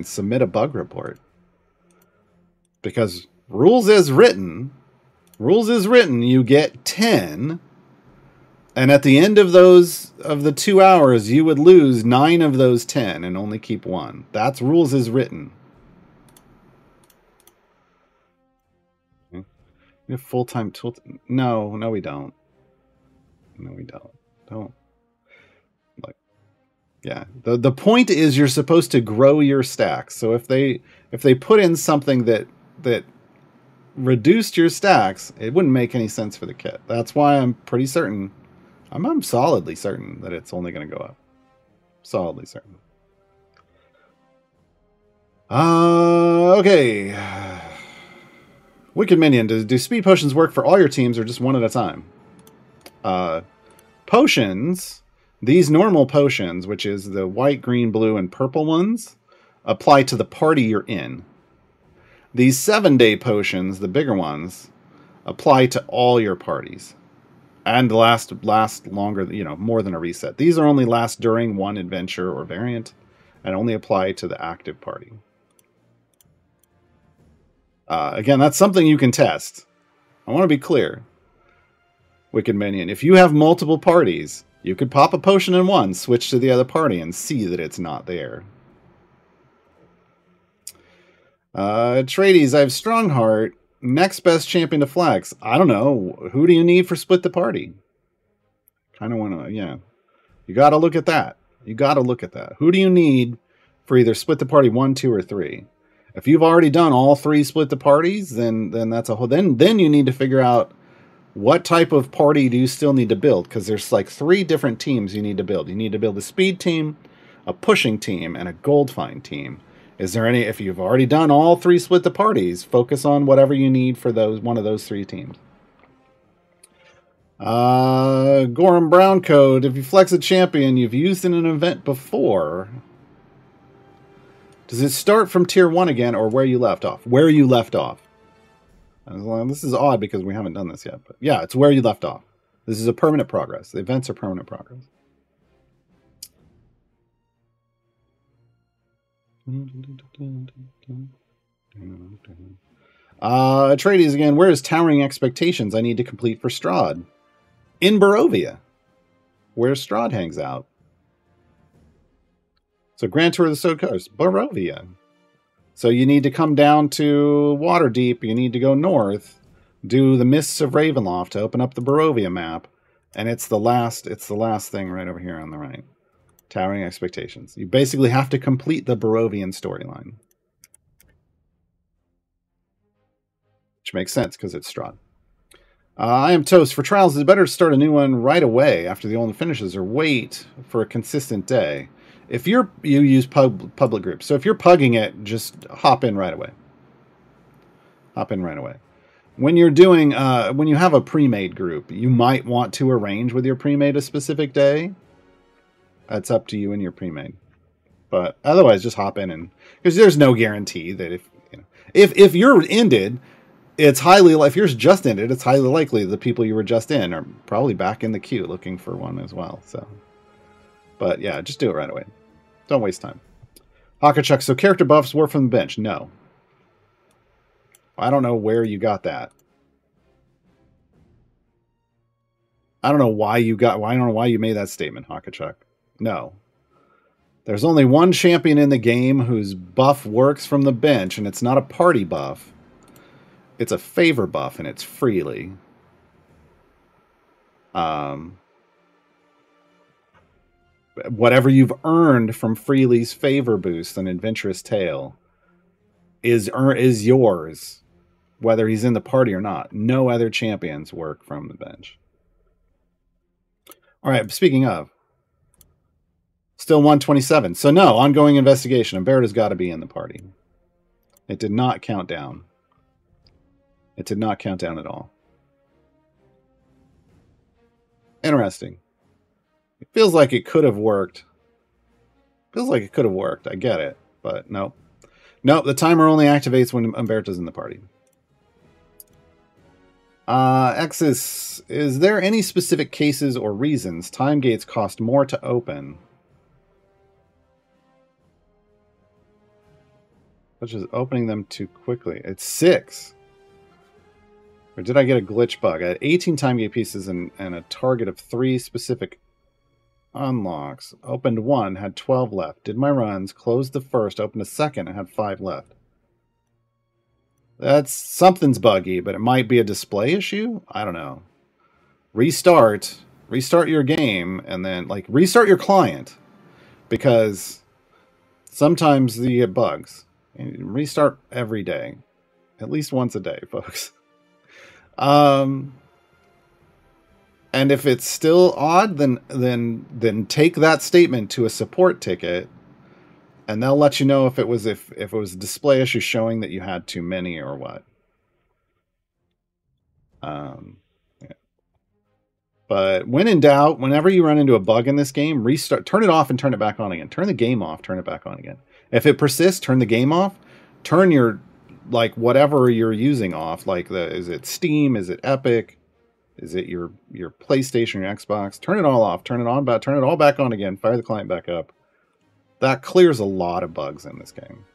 submit a bug report. Because rules as written, you get 10, and at the end of the 2 hours, you would lose 9 of those 10 and only keep 1. That's rules as written. We have full-time tool. No, we don't. No, we don't. Don't. Like, yeah. The point is you're supposed to grow your stacks. So if they put in something that reduced your stacks, it wouldn't make any sense for the kit. That's why I'm pretty certain. I'm solidly certain that it's only going to go up. Solidly certain. Okay. Wicked Minion, do speed potions work for all your teams or just one at a time? Potions, these normal potions, which is the white, green, blue, and purple ones, apply to the party you're in. These 7-day potions, the bigger ones, apply to all your parties. And last longer, more than a reset. These are only last during one adventure or variant, and only apply to the active party. Again, that's something you can test. I want to be clear. Wicked Minion, if you have multiple parties, you could pop a potion in one, switch to the other party, and see that it's not there. Trades, I have Strongheart. Next best champion to flax. I don't know. Who do you need for split the party? Kind of want to, yeah. You got to look at that. Who do you need for either split the party 1, 2, or 3? If you've already done all 3 split the parties, then that's a whole. Then you need to figure out what type of party do you still need to build, because there's like 3 different teams you need to build. You need to build a speed team, a pushing team, and a gold find team. Is there any? If you've already done all 3 split the parties, focus on whatever you need for one of those 3 teams. Gorham Brown Code. If you flex a champion you've used in an event before. Does it start from tier 1 again, or where you left off? Where you left off. This is odd because we haven't done this yet. But yeah, it's where you left off. This is a permanent progress. The events are permanent progress. Atreides again. Where is Towering Expectations I need to complete for Strahd? In Barovia, where Strahd hangs out. So Grand Tour of the Sword Coast, Barovia. So you need to come down to Waterdeep. You need to go north, do the Mists of Ravenloft to open up the Barovia map, and it's the last thing right over here on the right. Towering Expectations. You basically have to complete the Barovian storyline. which makes sense because it's Strahd. I am toast. For trials, it's better to start a new one right away after the old one finishes, or wait for a consistent day. If you use public groups, so if you're pugging it, just hop in right away. Hop in right away. When you're doing, when you have a pre-made group, you might want to arrange with your pre-made a specific day. That's up to you and your pre-made. But otherwise, just hop in, and because there's no guarantee that if you're ended. It's if yours just ended, it's highly likely the people you were just in are probably back in the queue looking for one as well. So, but yeah, just do it right away. Don't waste time. Hakachuk, so character buffs were from the bench? No. I don't know where you got that. I don't know why you made that statement, Hakachuk. No. There's only one champion in the game whose buff works from the bench, and it's not a party buff. It's a favor buff, and it's freely. Whatever you've earned from Freely's favor boost on Adventurous Tale is yours, whether he's in the party or not. No other champions work from the bench. All right, speaking of, still 127. So no, ongoing investigation. Umberto's got to be in the party. It did not count down. It did not count down at all. Interesting. It feels like it could have worked. Feels like it could have worked. I get it. But no. Nope, the timer only activates when Umberto's in the party. Exis, is there any specific cases or reasons time gates cost more to open? Such as opening them too quickly. It's 6. Or did I get a glitch bug? I had 18 time gate pieces and a target of 3 specific unlocks. Opened 1, had 12 left. Did my runs, closed the first, opened a second, and had 5 left. Something's buggy, but it might be a display issue? I don't know. Restart your game, and then, restart your client. Because sometimes you get bugs. And restart every day. At least once a day, folks. And if it's still odd, then take that statement to a support ticket, and they'll let you know if it was a display issue showing that you had too many or what. Yeah. But when in doubt, whenever you run into a bug in this game, turn it off and turn it back on again. Turn the game off, turn it back on again. If it persists, turn the game off. Turn your whatever you're using off, is it Steam, is it Epic, is it your PlayStation, your Xbox? Turn it all off, turn it all back on again, fire the client back up. That clears a lot of bugs in this game.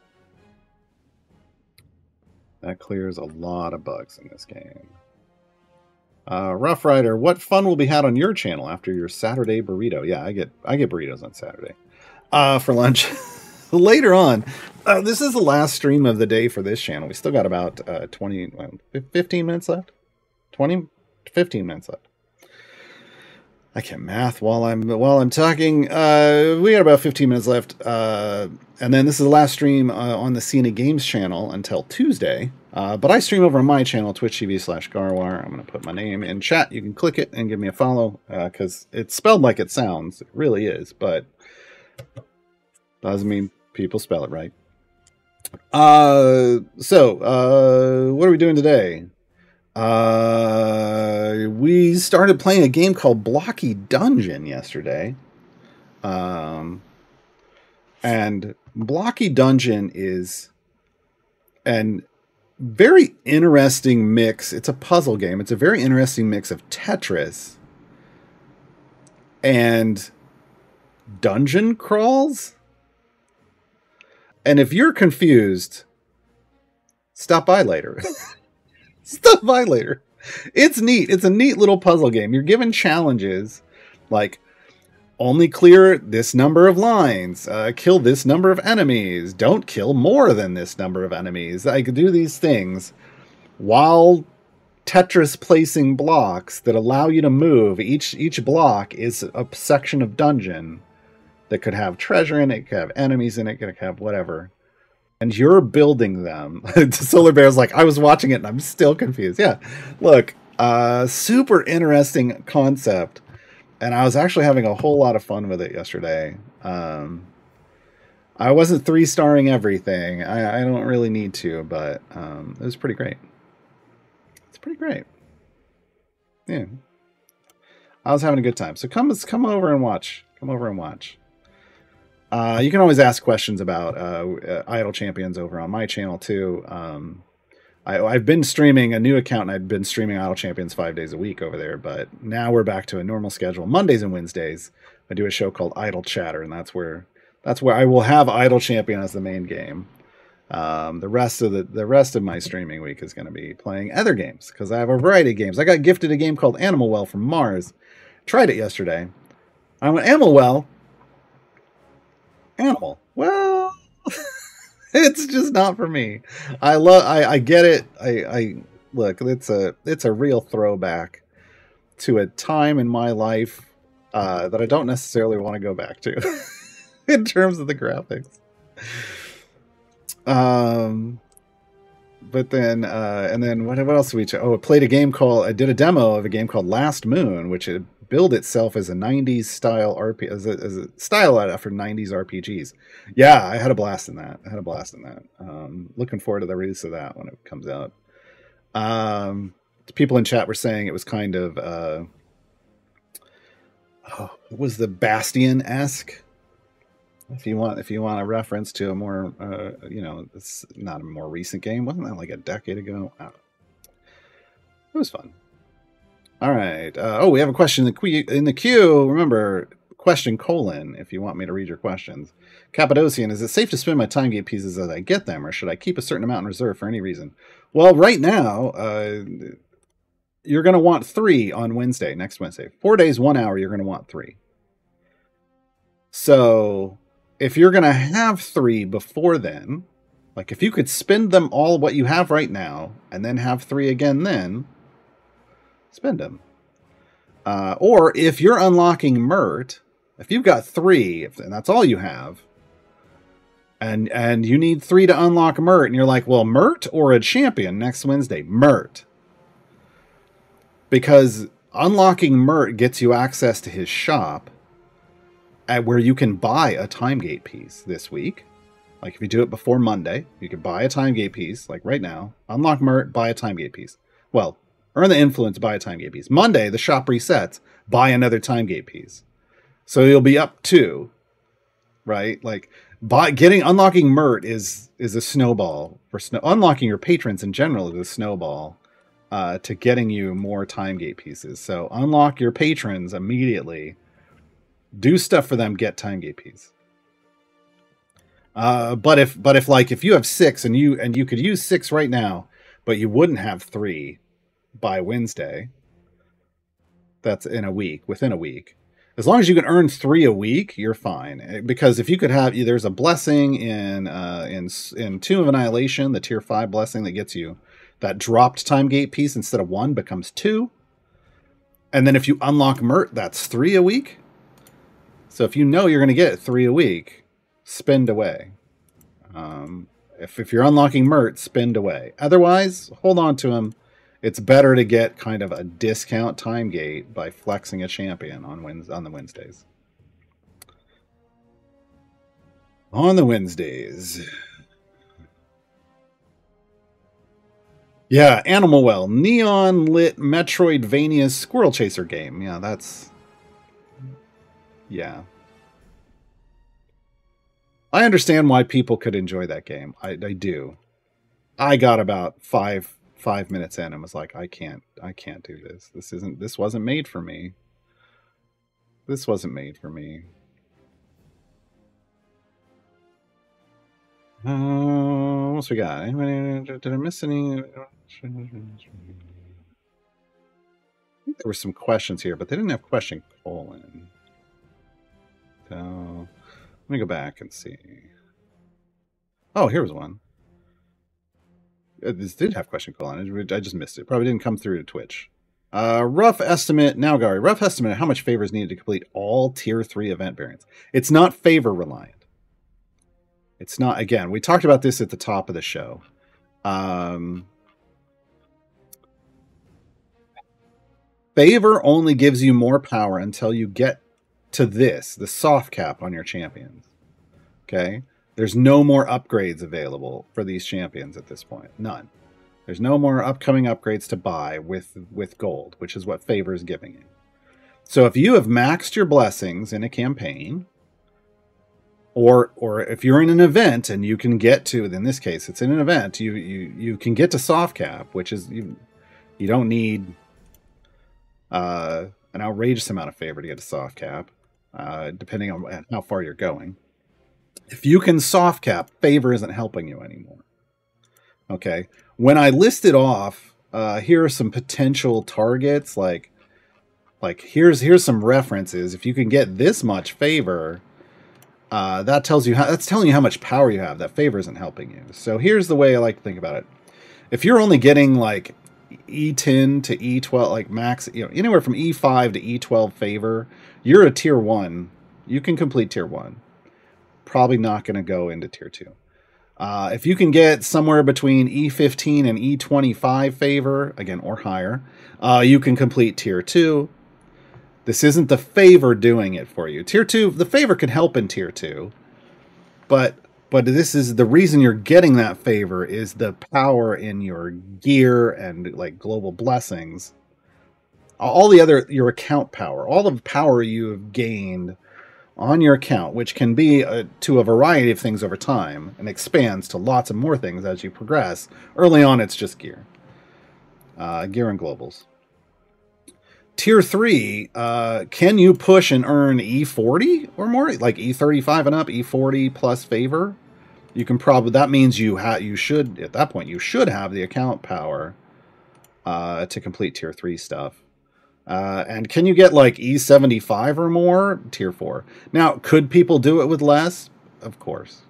Rough Rider, what fun will be had on your channel after your Saturday burrito? Yeah, I get burritos on Saturday for lunch. Later on, this is the last stream of the day for this channel. We still got about 15 minutes left. 15 minutes left. I can't math while I'm talking. We got about 15 minutes left, and then this is the last stream on the Cena Games channel until Tuesday. But I stream over on my channel, twitch.tv/Gaarawarr. I'm going to put my name in chat. You can click it and give me a follow because it's spelled like it sounds. It really is, but doesn't mean people spell it right. So what are we doing today? We started playing a game called Blocky Dungeon yesterday. And Blocky Dungeon is an very interesting mix. It's a puzzle game. It's a very interesting mix of Tetris and dungeon crawls. And if you're confused, stop by later. Stop by later. It's neat. It's a neat little puzzle game. You're given challenges like only clear this number of lines, kill this number of enemies, don't kill more than this number of enemies. I could do these things while Tetris placing blocks that allow you to move. Each block is a section of dungeon that could have treasure in it, could have enemies in it, could have whatever. and you're building them. Solar Bear's like, I was watching it and I'm still confused. Yeah, look, super interesting concept, and I was actually having a whole lot of fun with it yesterday. I wasn't 3-starring everything. I don't really need to, but it was pretty great. It's pretty great. Yeah, I was having a good time. So come over and watch. Come over and watch. You can always ask questions about Idle Champions over on my channel too. I've been streaming a new account, and I've been streaming Idle Champions 5 days a week over there. But now we're back to a normal schedule. Mondays and Wednesdays, I do a show called Idle Chatter, and that's where I will have Idle Champion as the main game. The rest of my streaming week is going to be playing other games because I have a variety of games. I got gifted a game called Animal Well from Mars. Tried it yesterday. I went, Animal Well. Animal. Well, it's just not for me. I get it. I look, it's a real throwback to a time in my life that I don't necessarily want to go back to in terms of the graphics. But then and then what else did we I played a game called, I did a demo of a game called Last Moon, which had billed itself as a 90s style RPG, as a style after 90s RPGs. Yeah, I had a blast in that. Looking forward to the release of that when it comes out. People in chat were saying it was kind of it was the Bastion-esque. If you want a reference to a more, it's not a more recent game. Wasn't that like a decade ago? I don't know. It was fun. All right. We have a question in the queue. Remember, question : if you want me to read your questions. Cappadocian, is it safe to spend my time gate pieces as I get them, or should I keep a certain amount in reserve for any reason? Well, right now, you're going to want 3 on Wednesday, next Wednesday. 4 days, 1 hour, you're going to want 3. So if you're going to have 3 before then, like if you could spend them all what you have right now and then have 3 again then, spend them. Or if you're unlocking Mert, if you've got 3, and that's all you have, and you need 3 to unlock Mert, and you're like, well, Mert or a champion next Wednesday? Mert. Because unlocking Mert gets you access to his shop, where you can buy a time gate piece this week. Like if you do it before Monday, you can buy a time gate piece, like right now. Unlock Mert, buy a time gate piece. Well, earn the influence, buy a time gate piece. Monday, the shop resets, buy another time gate piece. So you'll be up 2, right? Like unlocking Mert is a snowball for unlocking your patrons in general is a snowball to getting you more time gate pieces. So unlock your patrons immediately. Do stuff for them, get time gate piece. But if you have 6 and you could use 6 right now, but you wouldn't have 3 by Wednesday, that's within a week. As long as you can earn 3 a week, you're fine. Because if you could have, there's a blessing in Tomb of Annihilation, the tier 5 blessing that gets you that dropped time gate piece instead of 1 becomes 2. And then if you unlock Mert, that's 3 a week. So if you know you're going to get 3 a week, spend away. If you're unlocking Mert, spend away. Otherwise, hold on to them. It's better to get kind of a discount time gate by flexing a champion on the Wednesdays. On the Wednesdays. Yeah, Animal Well. Neon lit Metroidvania squirrel chaser game. Yeah, that's... Yeah. I understand why people could enjoy that game. I do. I got about five minutes in and was like, I can't do this. This wasn't made for me. This wasn't made for me. What else we got? Did I miss any? I think there were some questions here, but they didn't have question : So let me go back and see. Oh, here was one. This did have question : I just missed it. Probably didn't come through to Twitch. Rough estimate, now Gary, rough estimate of how much favor is needed to complete all tier 3 event variants. It's not favor reliant. It's not, again, we talked about this at the top of the show. Favor only gives you more power until you get to this, the soft cap on your champions. Okay? There's no more upgrades available for these champions at this point. None. There's no more upcoming upgrades to buy with gold, which is what Favor is giving you. So if you have maxed your blessings in a campaign, or if you're in an event and you can get to, in this case, it's in an event, you can get to soft cap, which is you don't need an outrageous amount of favor to get to soft cap, depending on how far you're going. If you can soft cap, favor isn't helping you anymore. Okay, when I listed off, here are some potential targets. Like here's some references. If you can get this much favor, that's telling you how much power you have. That favor isn't helping you. So here's the way I like to think about it. If you're only getting like E10 to E12, like max, anywhere from E5 to E12 favor, you're a tier 1. You can complete tier 1. Probably not going to go into tier 2. If you can get somewhere between E15 and E25 favor, again, or higher, you can complete tier 2. This isn't the favor doing it for you. Tier 2, the favor can help in tier 2, but this is the reason you're getting that favor is the power in your gear and like global blessings. All the other, your account power, all the power you have gained on your account, which can be to a variety of things over time and expands to lots of more things as you progress. Early on, it's just gear. Gear and globals. Tier 3, can you push and earn E40 or more? Like E35 and up, E40 plus favor? You can probably, that means you should, at that point, you should have the account power to complete tier 3 stuff. And can you get like E75 or more? Tier 4. Now, could people do it with less? Of course.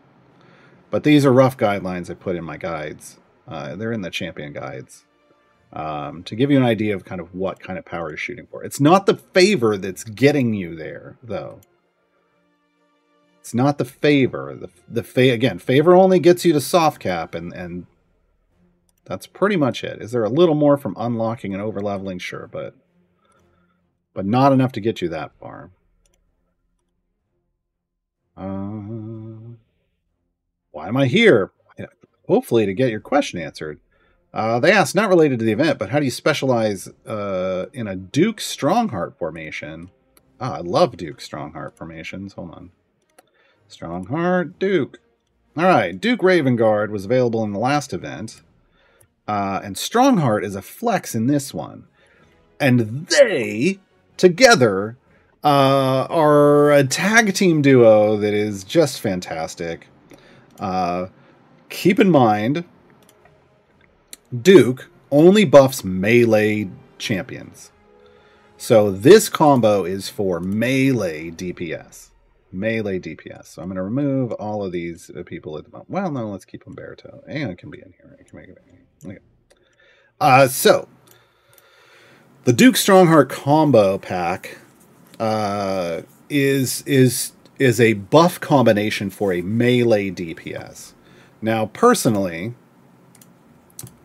But these are rough guidelines I put in my guides. They're in the champion guides. To give you an idea of kind of what kind of power you're shooting for. It's not the favor that's getting you there, though. It's not the favor. Again, favor only gets you to soft cap, and that's pretty much it. Is there a little more from unlocking and overleveling? Sure, but not enough to get you that far. Why am I here? Hopefully to get your question answered. They asked, not related to the event, but how do you specialize in a Duke Strongheart formation? I love Duke Strongheart formations. Hold on. Strongheart, Duke. All right, Duke Ravenguard was available in the last event. And Strongheart is a flex in this one. And they, together, are a tag team duo that is just fantastic. Keep in mind, Duke only buffs melee champions. So this combo is for melee DPS. Melee DPS. So I'm going to remove all of these people at the moment. Well, no, let's keep Umberto. Aeon can be in here. I can make it in here. Okay. So the Duke Strongheart combo pack is a buff combination for a melee DPS. Now, personally,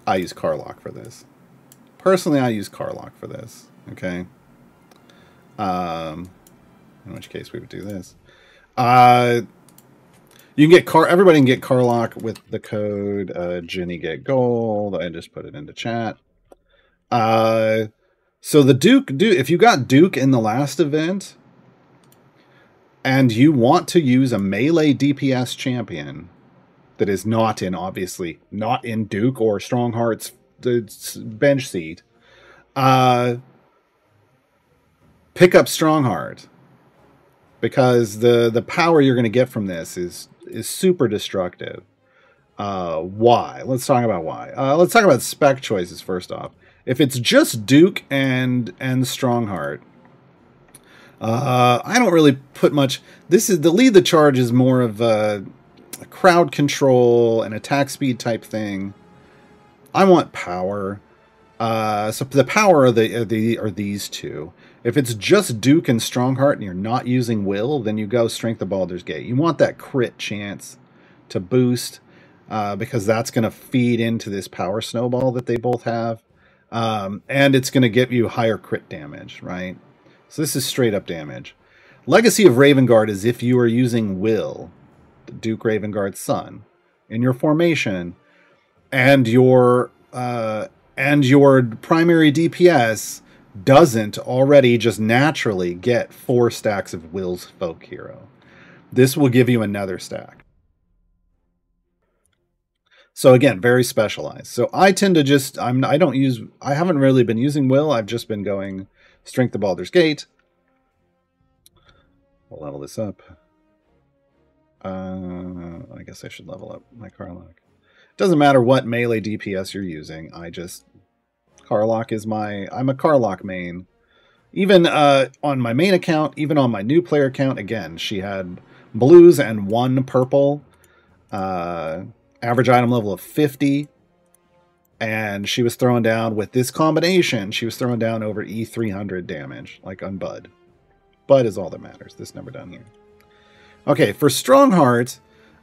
I use Carlock for this. Okay. In which case we would do this. You can get everybody can get Carlock with the code Ginny Get Gold. I just put it into chat. So the Duke, if you got Duke in the last event, and you want to use a melee DPS champion that is not in, obviously, not in Duke or Strongheart's bench seat, pick up Strongheart. Because the power you're going to get from this is super destructive. Why? Let's talk about why. Let's talk about spec choices first off. If it's just Duke and Strongheart, I don't really put much. This is the lead the charge is more of a crowd control and attack speed type thing. I want power. So the power are these two. If it's just Duke and Strongheart and you're not using Will, then you go Strength of Baldur's Gate. You want that crit chance to boost, because that's going to feed into this power snowball that they both have. And it's going to get you higher crit damage, right? So this is straight up damage. Legacy of Ravengard is if you are using Will, Duke Ravengard's son, in your formation, and your primary DPS doesn't already just naturally get 4 stacks of Will's Folk Hero. This will give you another stack. So again, very specialized. So I tend to just, I haven't really been using Will. I've just been going Strength of Baldur's Gate. I'll level this up. I guess I should level up my Karlach. Doesn't matter what melee DPS you're using. Karlach is I'm a Karlach main. Even on my main account, even on my new player account, again, she had blues and 1 purple. Average item level of 50. And she was throwing down, with this combination, she was throwing down over E300 damage, like on Bud. Bud is all that matters, this number down here. Okay, for Strongheart,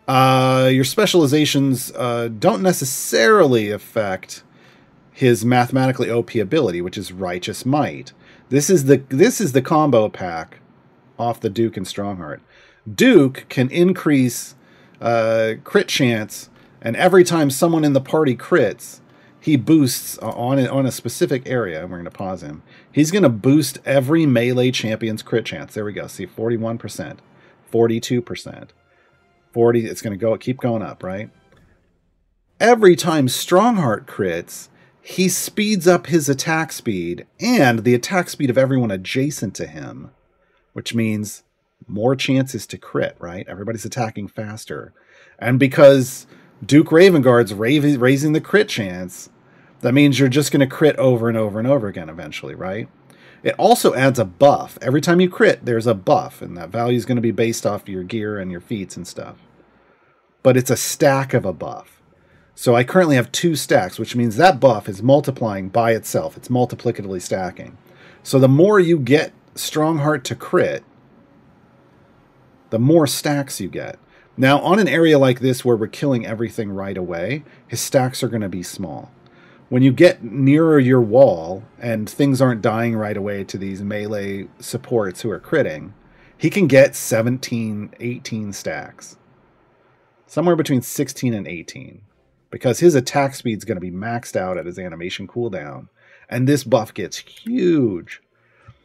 your specializations don't necessarily affect his mathematically OP ability, which is Righteous Might. This is the combo pack off the Duke and Strongheart. Duke can increase crit chance, and every time someone in the party crits, he boosts on a specific area. And we're going to pause him. He's going to boost every melee champion's crit chance. There we go. See, 41%, 42%, 40. It's going to keep going up, right? Every time Strongheart crits, he speeds up his attack speed and the attack speed of everyone adjacent to him, which means more chances to crit, right? Everybody's attacking faster. And because Duke Ravengard's raising the crit chance, that means you're just going to crit over and over and over again eventually, right? It also adds a buff. Every time you crit, there's a buff, and that value is going to be based off your gear and your feats and stuff. But it's a stack of a buff. So I currently have 2 stacks, which means that buff is multiplying by itself. It's multiplicatively stacking. So the more you get Strongheart to crit, the more stacks you get. Now, on an area like this where we're killing everything right away, his stacks are going to be small. When you get nearer your wall and things aren't dying right away to these melee supports who are critting, he can get 17, 18 stacks. Somewhere between 16 and 18. Because his attack speed is going to be maxed out at his animation cooldown. And this buff gets huge.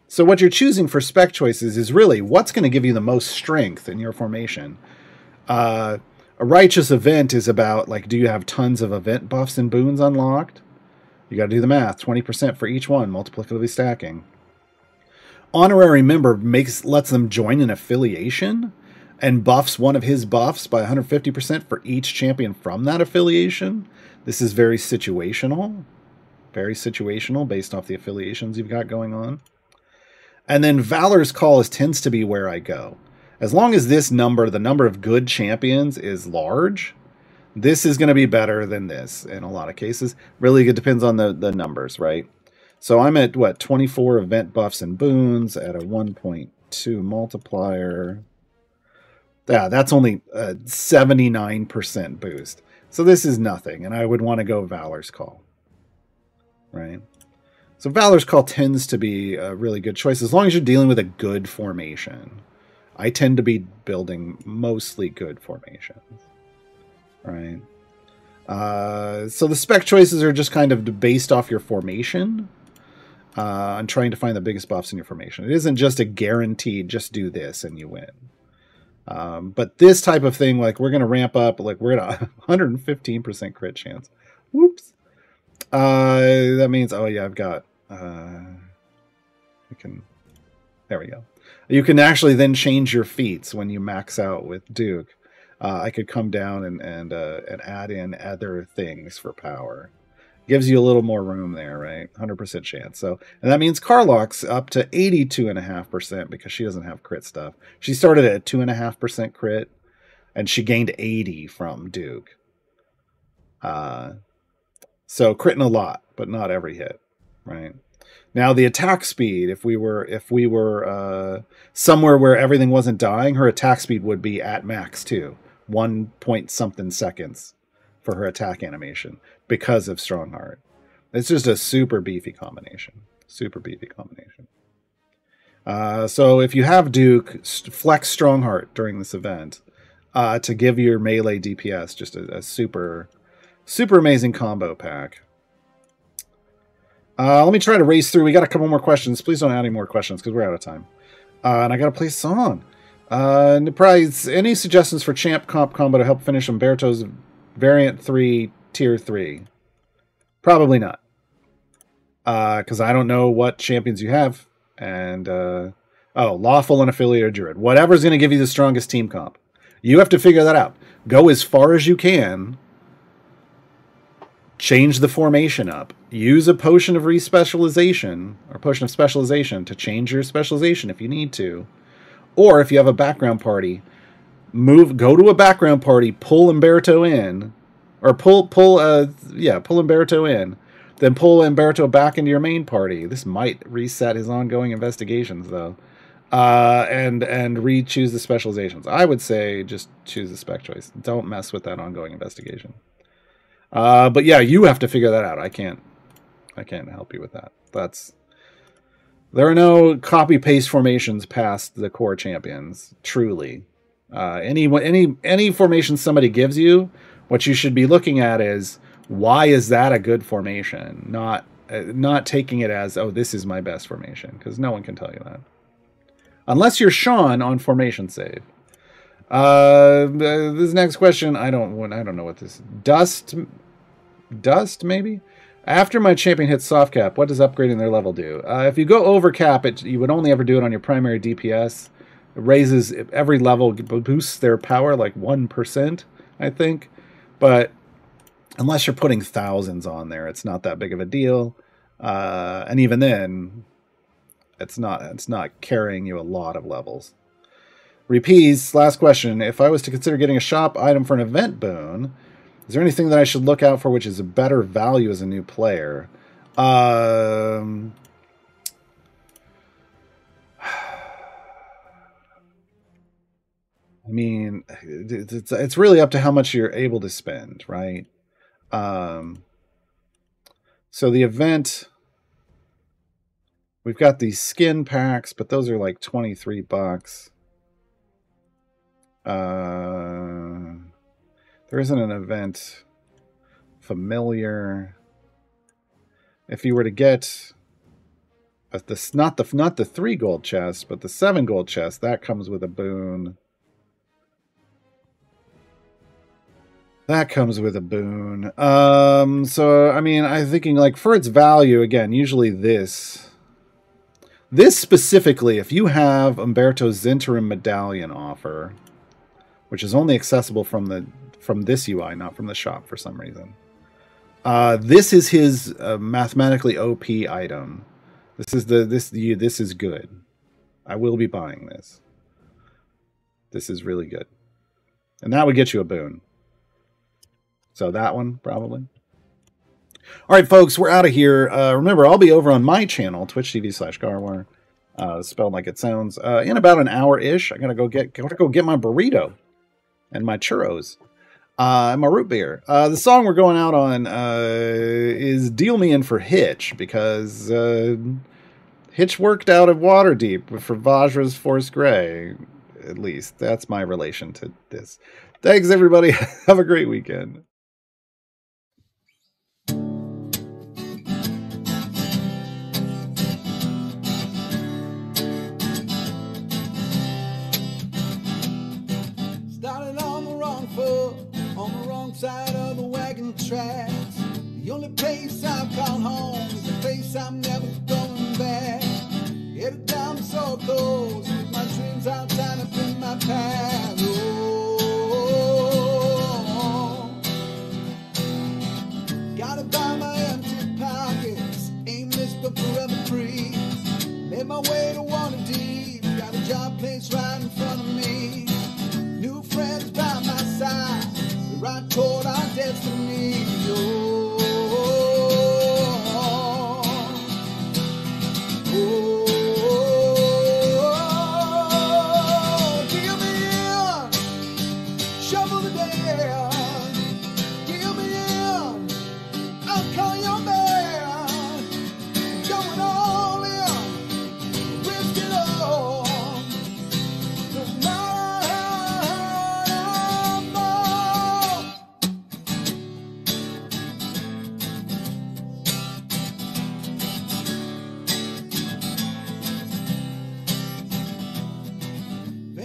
So what you're choosing for spec choices is really what's going to give you the most strength in your formation. A righteous event is about, like, do you have tons of event buffs and boons unlocked? You got to do the math. 20% for each one, multiplicatively stacking. Honorary member lets them join an affiliation and buffs one of his buffs by 150% for each champion from that affiliation. This is very situational. Very situational based off the affiliations you've got going on. And then Valor's Call tends to be where I go. As long as this number, the number of good champions, is large, this is going to be better than this in a lot of cases. Really, it depends on the numbers, right? So I'm at, 24 event buffs and boons at a 1.2 multiplier. Yeah, that's only a 79% boost. So this is nothing, and I would want to go Valor's Call, right? So Valor's Call tends to be a really good choice as long as you're dealing with a good formation. I tend to be building mostly good formations, right? So the spec choices are just kind of based off your formation and trying to find the biggest buffs in your formation. It isn't just a guaranteed, just do this and you win. But this type of thing, like we're going to ramp up, like we're at 115% crit chance. Whoops. That means, oh yeah, I've got, there we go. You can actually then change your feats when you max out with Duke. I could come down and add in other things for power. Gives you a little more room there, right? 100% chance. So, and that means Karlach's up to 82.5% because she doesn't have crit stuff. She started at 2.5% crit, and she gained 80 from Duke. So critting a lot, but not every hit, right? Now the attack speed, if we were somewhere where everything wasn't dying, her attack speed would be at max too, 1 point something seconds for her attack animation because of Strongheart. It's just a super beefy combination. Super beefy combination. So if you have Duke, flex Strongheart during this event to give your melee DPS just a super, super amazing combo pack. Let me try to race through. We got a couple more questions. Please don't add any more questions because we're out of time. And I got to play a song. Prize, any suggestions for champ comp combo to help finish Umberto's variant 3 tier 3? Probably not. Because I don't know what champions you have. And, lawful and affiliated druid. Whatever's going to give you the strongest team comp. You have to figure that out. Go as far as you can. Change the formation up. Use a potion of respecialization or potion of specialization to change your specialization if you need to. Or if you have a background party, go to a background party, pull Umberto in, or pull Umberto in, then pull Umberto back into your main party. This might reset his ongoing investigations though. And re-choose the specializations. I would say just choose the spec choice. Don't mess with that ongoing investigation. But yeah, you have to figure that out. I can't help you with that. There are no copy paste formations past the core champions. Truly, any formation somebody gives you, what you should be looking at is why is that a good formation? Not taking it as, oh, this is my best formation, because no one can tell you that unless you're Sean on formation save. This next question, I don't know what this is. Dust maybe. After my champion hits soft cap, what does upgrading their level do? If you go over cap, you would only ever do it on your primary DPS. It raises every level, boosts their power like 1%, I think. But unless you're putting thousands on there, it's not that big of a deal. And even then, it's not carrying you a lot of levels. Repeats, last question. If I was to consider getting a shop item for an event boon, is there anything that I should look out for which is a better value as a new player? I mean, it's really up to how much you're able to spend, right? So the event, we've got these skin packs, but those are like $23. There isn't an event familiar. If you were to get not the 3 gold chest, but the 7 gold chest, that comes with a boon. That comes with a boon. So I mean, I'm thinking like for its value again. Usually this specifically, if you have Umberto's Zinterim Medallion offer, which is only accessible from this UI, not from the shop for some reason. This is his mathematically OP item. This is good. I will be buying this. This is really good. And that would get you a boon. So that one, probably. All right, folks, we're out of here. Remember, I'll be over on my channel, twitch.tv/Gaarawarr, spelled like it sounds, in about an hour-ish. I'm going to go get my burrito and my churros. And my root beer. The song we're going out on is Deal Me In for Hitch, because Hitch worked out at Waterdeep for Vajra's Force Grey. At least, that's my relation to this. Thanks, everybody. Have a great weekend. Side of the wagon tracks. The only place I've gone home is a place I'm never going back. Headed down the Sword Coast with my dreams all tied up in my path. Oh, gotta buy my empty pockets, aimless but forever free. Made my way to Waterdeep, got a job place right in front of me. New friends by my side, right toward our destiny. Oh,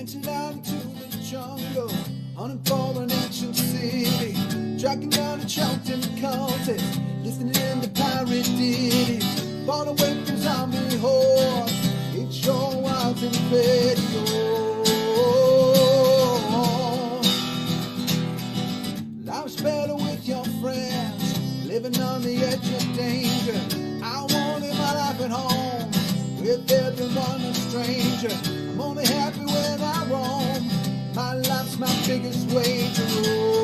ventured out into the jungle, hunting for an ancient city, tracking down a chanting cultist, listening in the pirate ditties, far away from zombie hordes, it's your wild video. Life's better with your friends, living on the edge of danger. I want to live my life at home, with everyone a stranger. I'm only happy when I roam, my life's my biggest wager.